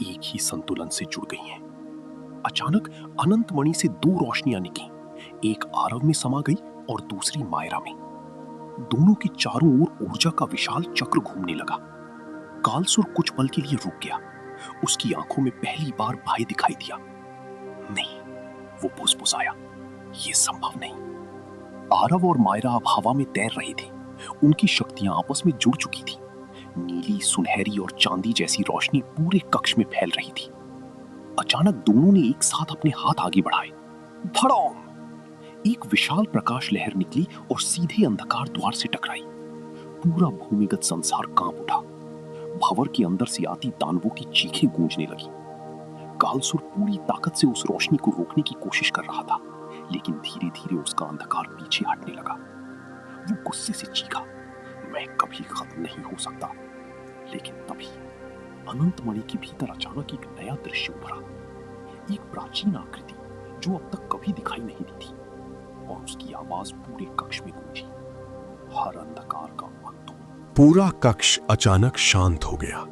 S3: एक ही संतुलन से जुड़ गई हैं। अचानक अनंत मणि से दो रोशनियां निकली। एक आरव में समा गई और दूसरी मायरा में। दोनों के चारों ओर ऊर्जा का विशाल चक्र घूमने लगा। कालसुर कुछ पल के लिए रुक गया। उसकी आंखों में पहली बार भय दिखाई दिया। नहीं, वो फुसफुसाया, ये संभव नहीं। आरव और मायरा अब हवा में तैर रहे थे। उनकी शक्तियां आपस में जुड़ चुकी थी। नीली, सुनहरी और चांदी जैसी रोशनी पूरे कक्ष में फैल रही थी। अचानक दोनों ने एक साथ अपने हाथ आगे बढ़ाए। धड़ाम! एक विशाल प्रकाश लहर निकली और सीधे अंधकार द्वार से टकराई। पूरा भूमिगत संसार कांप उठा। भंवर के अंदर से आती दानवों की चीखें गूंजने लगी। कालसुर पूरी ताकत से उस रोशनी को रोकने की कोशिश कर रहा था, लेकिन धीरे धीरे उसका अंधकार पीछे हटने लगा। वो गुस्से से चीखा, मैं कभी खत्म नहीं हो सकता। लेकिन तभी अनंत मणि के भीतर अचानक एक नया दृश्य उभरा। एक प्राचीन आकृति जो अब तक कभी दिखाई नहीं दी थी, और उसकी आवाज पूरे कक्ष में गूंजी, हर अंधकार का अंत हो। पूरा कक्ष अचानक शांत हो गया।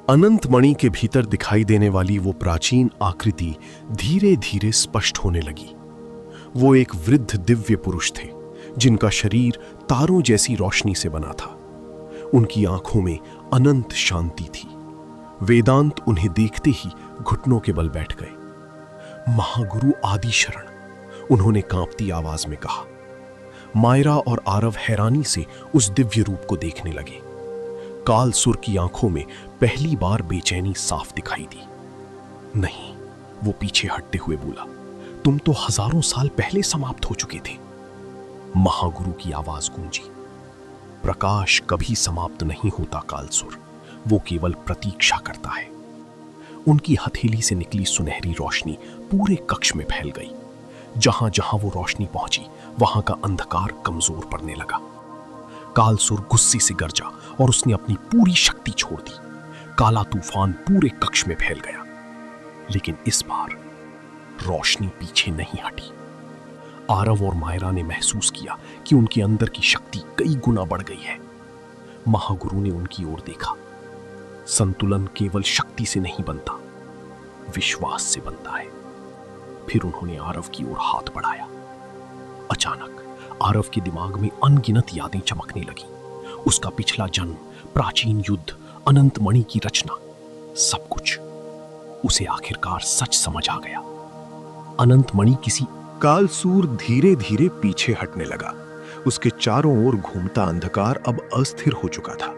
S3: अनंत मणि के भीतर दिखाई देने वाली वो प्राचीन आकृति धीरे धीरे स्पष्ट होने लगी। वो एक वृद्ध दिव्य पुरुष थे, जिनका शरीर तारों जैसी रोशनी से बना था। उनकी आंखों में अनंत शांति थी। वेदांत उन्हें देखते ही घुटनों के बल बैठ गए। महागुरु आदि शरण, उन्होंने कांपती आवाज में कहा। मायरा और आरव हैरानी से उस दिव्य रूप को देखने लगे। कालसुर की आंखों में पहली बार बेचैनी साफ दिखाई दी। नहीं, वो पीछे हटते हुए बोला, तुम तो हजारों साल पहले समाप्त हो चुके थे। महागुरु की आवाज गूंजी, प्रकाश कभी समाप्त नहीं होता कालसुर, वो केवल प्रतीक्षा करता है। उनकी हथेली से निकली सुनहरी रोशनी पूरे कक्ष में फैल गई। जहां जहां वो रोशनी पहुंची, वहां का अंधकार कमजोर पड़ने लगा। कालसुर गुस्से से गरजा और उसने अपनी पूरी शक्ति छोड़ दी। काला तूफान पूरे कक्ष में फैल गया। लेकिन इस बार रोशनी पीछे नहीं हटी। आरव और मायरा ने महसूस किया कि उनके अंदर की शक्ति कई गुना बढ़ गई है। महागुरु ने उनकी ओर देखा। संतुलन केवल शक्ति से नहीं बनता, विश्वास से बनता है। फिर उन्होंने आरव की ओर हाथ बढ़ाया। अचानक आरव के दिमाग में अनगिनत यादें चमकने लगी। उसका पिछला जन्म, प्राचीन युद्ध, अनंत मणि की रचना, सब कुछ उसे आखिरकार सच समझ आ गया। अनंत मणि किसी
S2: कालसूर धीरे धीरे पीछे हटने लगा। उसके चारों ओर घूमता अंधकार अब अस्थिर हो चुका था।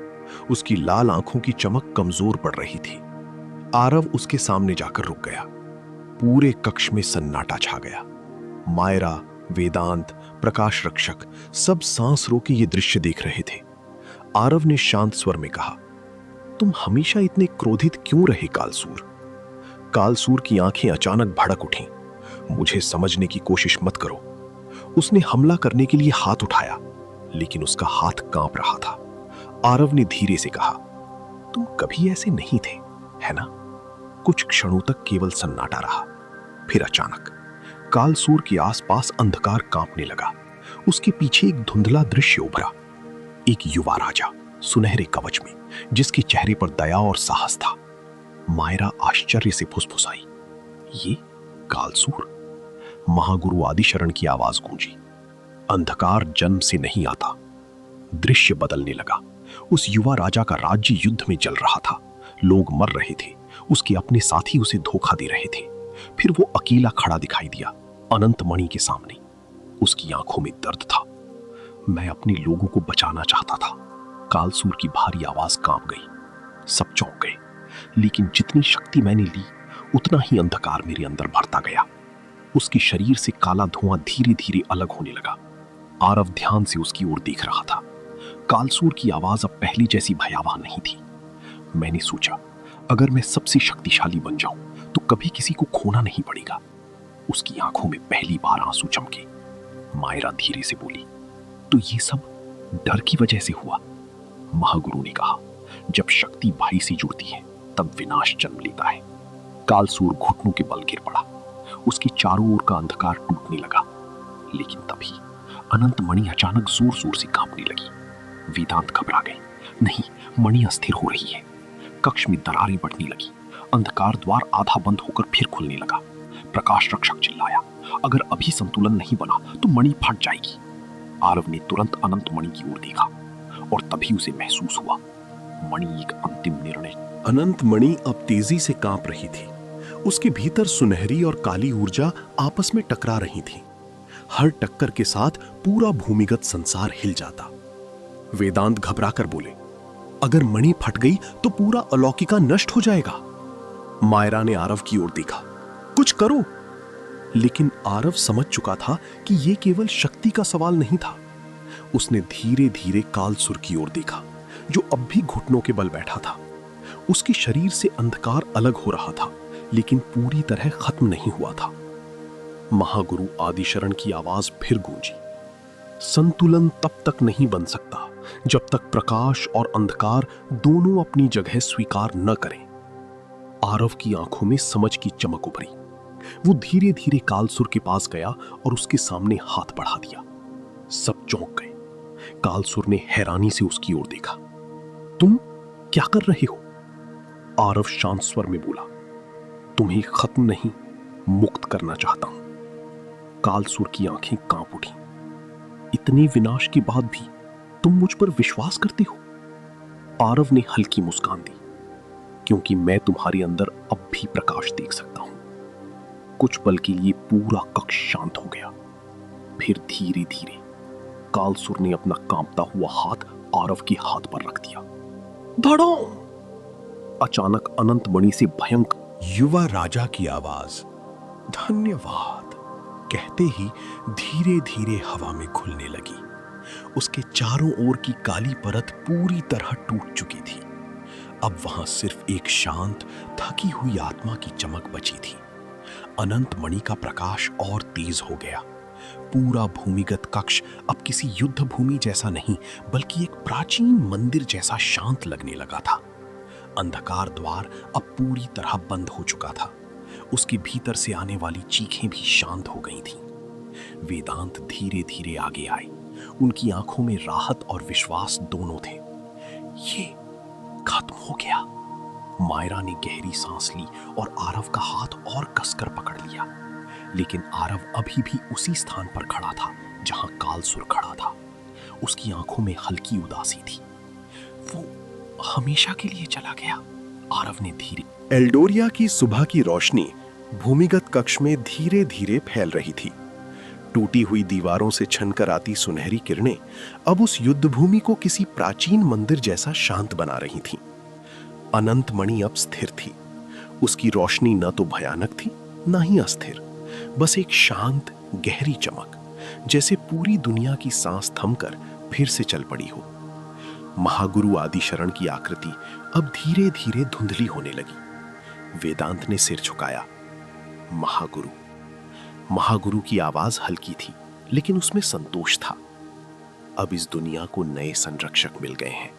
S2: उसकी लाल आंखों की चमक कमजोर पड़ रही थी।
S3: आरव उसके सामने जाकर रुक गया। पूरे कक्ष में सन्नाटा छा गया। मायरा, वेदांत, प्रकाश रक्षक सब सांस रोके ये दृश्य देख रहे थे। आरव ने शांत स्वर में कहा, तुम हमेशा इतने क्रोधित क्यों रहे कालसूर? कालसूर की आंखें अचानक भड़क उठीं। मुझे समझने की कोशिश मत करो। उसने हमला करने के लिए हाथ उठाया, लेकिन उसका हाथ कांप रहा था। आरव ने धीरे से कहा, तुम कभी ऐसे नहीं थे, है ना? कुछ क्षणों तक केवल सन्नाटा रहा। फिर अचानक कालसूर के आसपास अंधकार कांपने लगा। उसके पीछे एक धुंधला दृश्य उभरा। एक युवा राजा सुनहरे कवच में, जिसके चेहरे पर दया और साहस था। मायरा आश्चर्य से फुसफुसाई, ये कालसूर? महागुरु आदिशरण की आवाज गूंजी, अंधकार जन्म से नहीं आता। दृश्य बदलने लगा। उस युवा राजा का राज्य युद्ध में जल रहा था। लोग मर रहे थे। उसके अपने साथी उसे धोखा दे रहे थे। फिर वो अकेला खड़ा दिखाई दिया, अनंत मणि के सामने। उसकी आंखों में दर्द था। मैं अपने लोगों को बचाना चाहता था। कालसूर की भारी आवाज कांप गई। सब चौंक गए, लेकिन जितनी शक्ति मैंने ली, उतना ही अंधकार मेरे अंदर बढ़ता गया। उसके शरीर से काला धुआं धीरे धीरे अलग होने लगा। आरव ध्यान से उसकी ओर देख रहा था। कालसूर की आवाज अब पहली जैसी भयावह नहीं थी। मैंने सोचा, अगर मैं सबसे शक्तिशाली बन जाऊं तो कभी किसी को खोना नहीं पड़ेगा। उसकी आंखों में पहली बार आंसू चमके। मायरा धीरे से बोली, तो ये सब डर की वजह से हुआ? महागुरु ने कहा, जब शक्ति भाई से जुड़ती है तब विनाश जन्म लेता है। कालसूर घुटनों के बल गिर पड़ा। उसके चारों ओर का अंधकार टूटने लगा। लेकिन तभी अनंत मणि अचानक जोर जोर से कांपने लगी। वेदांत घबरा गए। नहीं, मणि अस्थिर हो रही है। कक्ष में दरारें बढ़ने लगी। अंधकार द्वार आधा बंद होकर फिर खुलने लगा। प्रकाश रक्षक चिल्लाया, अगर अभी संतुलन नहीं बना तो मणि फट जाएगी। आरव ने तुरंत अनंत मणि की ओर देखा और तभी उसे महसूस हुआ, मणि एक अंतिम निर्णय।
S1: अनंत मणि अब तेजी से कांप रही थी। उसके भीतर सुनहरी और काली ऊर्जा आपस में टकरा रही थी। हर टक्कर के साथ पूरा भूमिगत संसार हिल जाता। वेदांत घबरा कर बोले, अगर मणि फट गई तो पूरा अलौकिका नष्ट हो जाएगा। मायरा ने आरव की ओर देखा, कुछ करो। लेकिन आरव समझ चुका था कि यह केवल शक्ति का सवाल नहीं था। उसने धीरे धीरे कालसूर की ओर देखा, जो अब भी घुटनों के बल बैठा था। उसके शरीर से अंधकार अलग हो रहा था, लेकिन पूरी तरह खत्म नहीं हुआ था। महागुरु आदिशरण की आवाज फिर गूंजी, संतुलन तब तक नहीं बन सकता जब तक प्रकाश और अंधकार दोनों अपनी जगह स्वीकार न करें। आरव की आंखों में समझ की चमक उभरी। वो धीरे धीरे कालसूर के पास गया और उसके सामने हाथ बढ़ा दिया। सब चौंक गए। कालसूर ने हैरानी से उसकी ओर देखा। तुम क्या कर रहे हो? आरव शांत स्वर में बोला, तुम्हें खत्म नहीं, मुक्त करना चाहता हूं। कालसूर की आंखें कांप उठी। इतने विनाश के बाद भी तुम मुझ पर विश्वास करते हो? आरव ने हल्की मुस्कान दी, क्योंकि मैं तुम्हारे अंदर अब भी प्रकाश देख सकता हूं। कुछ पल के लिए पूरा कक्ष शांत हो गया। फिर धीरे धीरे कालसूर ने अपना कांपता हुआ हाथ आरव के हाथ पर रख दिया। धड़ो! अचानक अनंत मणि से भयंकर युवा राजा की आवाज धन्यवाद कहते ही धीरे धीरे हवा में घुलने लगी। उसके चारों ओर की काली परत पूरी तरह टूट चुकी थी। अब वहां सिर्फ एक शांत, थकी हुई आत्मा की चमक बची थी। अनंत मणि का प्रकाश और तेज हो गया। पूरा भूमिगत कक्ष अब किसी युद्ध भूमि जैसा नहीं, बल्कि एक प्राचीन मंदिर जैसा शांत लगने लगा था। अंधकार द्वार अब पूरी तरह बंद हो चुका था। उसके भीतर से आने वाली चीखें भी शांत हो गई थीं। वेदांत धीरे धीरे आगे आए। उनकी आंखों में राहत और विश्वास दोनों थे। ये खत्म हो गया। मायरा ने गहरी सांस ली और आरव का हाथ और कसकर पकड़ लिया। लेकिन आरव अभी भी उसी स्थान पर खड़ा था जहां कालसूर खड़ा था। उसकी आंखों में हल्की उदासी थी। वो हमेशा के लिए चला गया, आरव ने धीरे।
S2: एल्डोरिया की सुबह की रोशनी भूमिगत कक्ष में धीरे धीरे फैल रही थी। टूटी हुई दीवारों से छनकर आती सुनहरी किरणें अब उस युद्ध भूमि को किसी प्राचीन मंदिर जैसा शांत बना रही थीं। अनंत मणि अब स्थिर थी।
S1: उसकी रोशनी न तो भयानक थी न ही अस्थिर, बस एक शांत गहरी चमक, जैसे पूरी दुनिया की सांस थमकर फिर से चल पड़ी हो। महागुरु आदिशरण की आकृति अब धीरे धीरे धुंधली होने लगी। वेदांत ने सिर झुकाया। महागुरु। महागुरु की आवाज हल्की थी, लेकिन उसमें संतोष था। अब इस दुनिया को नए संरक्षक मिल गए हैं।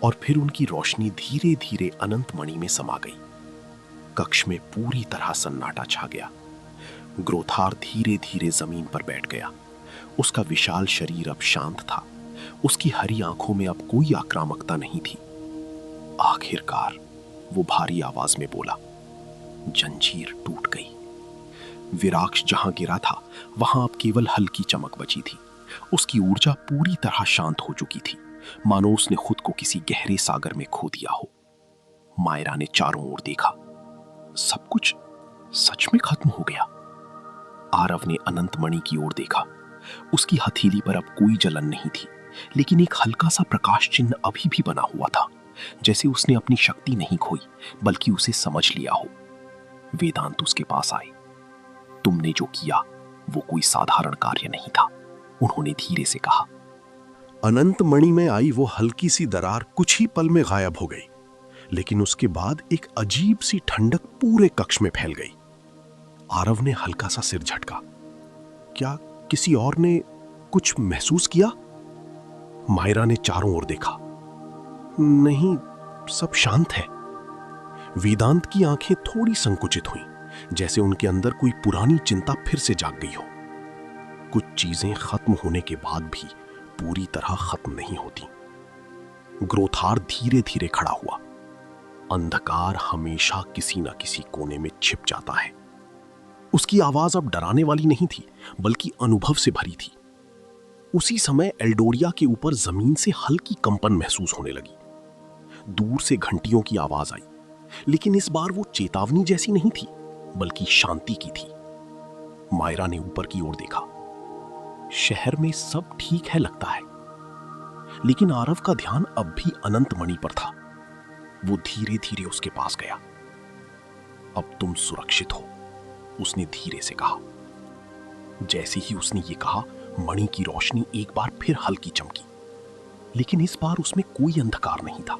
S1: और फिर उनकी रोशनी धीरे धीरे अनंत मणि में समा गई। कक्ष में पूरी तरह सन्नाटा छा गया। ग्रोथार धीरे धीरे जमीन पर बैठ गया। उसका विशाल शरीर अब शांत था। उसकी हरी आंखों में अब कोई आक्रामकता नहीं थी। आखिरकार वो भारी आवाज में बोला, जंजीर टूट गई। विराक्ष जहां गिरा था वहां अब केवल हल्की चमक बची थी। उसकी ऊर्जा पूरी तरह शांत हो चुकी थी, मानो उसने खुद को किसी गहरे सागर में खो दिया हो। मायरा ने चारों ओर देखा। सब कुछ सच में खत्म हो गया। आरव ने अनंत मणि की ओर देखा। उसकी हथेली पर अब कोई जलन नहीं थी, लेकिन एक हल्का सा प्रकाश चिन्ह अभी भी बना हुआ था, जैसे उसने अपनी शक्ति नहीं खोई, बल्कि उसे समझ लिया हो। वेदांत उसके पास आए। तुमने जो किया वो कोई साधारण कार्य नहीं था, उन्होंने धीरे से कहा। अनंत मणि में आई वो हल्की सी दरार कुछ ही पल में गायब हो गई, लेकिन उसके बाद एक अजीब सी ठंडक पूरे कक्ष में फैल गई। आरव ने हल्का सा सिर झटका। क्या किसी और ने कुछ महसूस किया? मायरा ने चारों ओर देखा। नहीं, सब शांत है। वेदांत की आंखें थोड़ी संकुचित हुईं, जैसे उनके अंदर कोई पुरानी चिंता फिर से जाग गई हो। कुछ चीजें खत्म होने के बाद भी पूरी तरह खत्म नहीं होती। ग्रोथार धीरे धीरे खड़ा हुआ। अंधकार हमेशा किसी न किसी कोने में छिप जाता है। उसकी आवाज अब डराने वाली नहीं थी, बल्कि अनुभव से भरी थी। उसी समय एल्डोरिया के ऊपर जमीन से हल्की कंपन महसूस होने लगी। दूर से घंटियों की आवाज आई, लेकिन इस बार वो चेतावनी जैसी नहीं थी, बल्कि शांति की थी। मायरा ने ऊपर की ओर देखा। शहर में सब ठीक है लगता है, लेकिन आरव का ध्यान अब भी अनंत मणि पर था। वो धीरे धीरे उसके पास गया। अब तुम सुरक्षित हो, उसने धीरे से कहा। जैसे ही उसने ये कहा, मणि की रोशनी एक बार फिर हल्की चमकी, लेकिन इस बार उसमें कोई अंधकार नहीं था।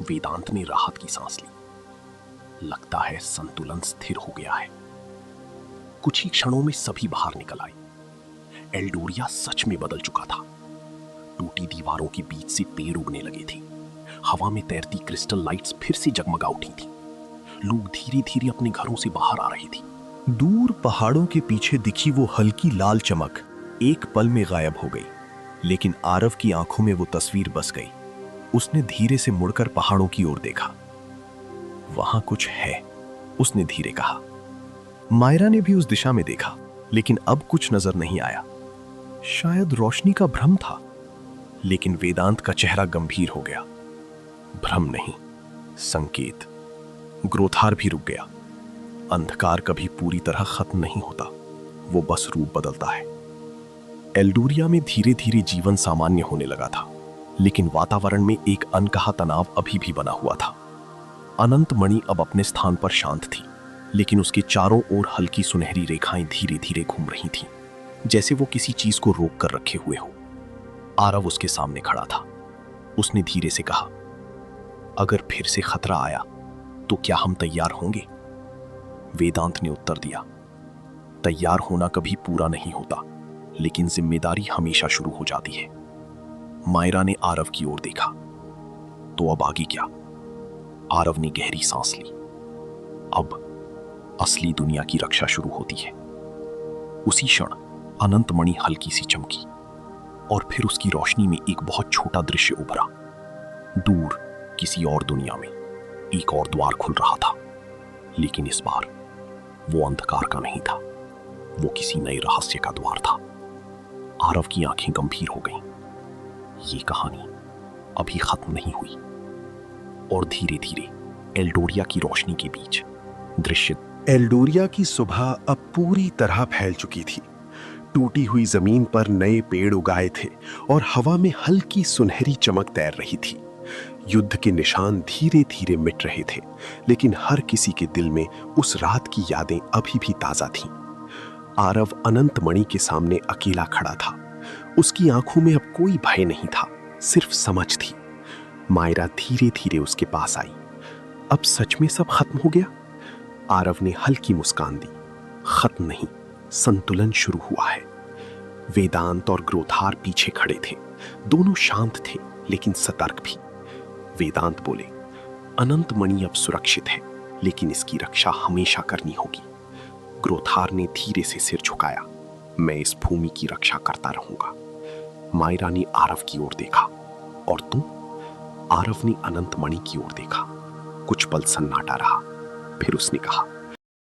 S1: वेदांत ने राहत की सांस ली। लगता है संतुलन स्थिर हो गया है। कुछ ही क्षणों में सभी बाहर निकल आए। एल्डोरिया सच में बदल चुका था। टूटी दीवारों के बीच से पेड़ उगने लगे थे। हवा में तैरती क्रिस्टल लाइट्स फिर से जगमगा उठी थी। लोग धीरे धीरे अपने घरों से बाहर आ रहे थे।
S3: दूर पहाड़ों के पीछे दिखी वो हल्की लाल चमक एक पल में गायब हो गई, लेकिन आरव की आंखों में वो तस्वीर बस गई। उसने धीरे से मुड़कर पहाड़ों की ओर देखा। वहां कुछ है, उसने धीरे कहा। मायरा ने भी उस दिशा में देखा, लेकिन अब कुछ नजर नहीं आया। शायद रोशनी का भ्रम था, लेकिन वेदांत का चेहरा गंभीर हो गया। भ्रम नहीं, संकेत। ग्रोथार भी रुक गया। अंधकार कभी पूरी तरह खत्म नहीं होता, वो बस रूप बदलता है। एल्डोरिया में धीरे धीरे जीवन सामान्य होने लगा था, लेकिन वातावरण में एक अनकहा तनाव अभी भी बना हुआ था। अनंत मणि अब अपने स्थान पर शांत थी, लेकिन उसके चारों ओर हल्की सुनहरी रेखाएं धीरे धीरे घूम रही थीं, जैसे वो किसी चीज को रोक कर रखे हुए हो। आरव उसके सामने खड़ा था। उसने धीरे से कहा, अगर फिर से खतरा आया तो क्या हम तैयार होंगे? वेदांत ने उत्तर दिया, तैयार होना कभी पूरा नहीं होता, लेकिन जिम्मेदारी हमेशा शुरू हो जाती है। मायरा ने आरव की ओर देखा। तो अब आगे क्या? आरव ने गहरी सांस ली। अब असली दुनिया की रक्षा शुरू होती है। उसी क्षण अनंत मणि हल्की सी चमकी और फिर उसकी रोशनी में एक बहुत छोटा दृश्य उभरा। दूर किसी और दुनिया में एक और द्वार खुल रहा था, लेकिन इस बार वो अंधकार का नहीं था, वो किसी नए रहस्य का द्वार था। आरव की आंखें गंभीर हो गईं। ये कहानी अभी खत्म नहीं हुई। और धीरे धीरे एल्डोरिया की रोशनी के बीच दृश्य।
S1: एल्डोरिया की सुबह अब पूरी तरह फैल चुकी थी। टूटी हुई जमीन पर नए पेड़ उगाए थे और हवा में हल्की सुनहरी चमक तैर रही थी।
S2: युद्ध के निशान धीरे धीरे मिट रहे थे, लेकिन हर किसी के दिल में उस रात की यादें अभी भी ताजा थीं। आरव अनंत मणि के सामने अकेला खड़ा था। उसकी आंखों में अब कोई भय नहीं था, सिर्फ समझ थी। मायरा धीरे धीरे उसके पास आई। अब सच में सब खत्म हो गया? आरव ने हल्की मुस्कान दी। खत्म नहीं, संतुलन शुरू हुआ है। वेदांत और ग्रोथार पीछे खड़े थे। दोनों शांत थे लेकिन सतर्क भी। वेदांत बोले, अनंत मणि अब सुरक्षित है, लेकिन इसकी रक्षा हमेशा करनी होगी। ग्रोथार ने धीरे से सिर झुकाया। मैं इस भूमि की रक्षा करता रहूंगा। मायरा ने आरव की ओर देखा। और तुम? आरव ने अनंत मणि की ओर देखा। कुछ पल सन्नाटा रहा, फिर उसने कहा,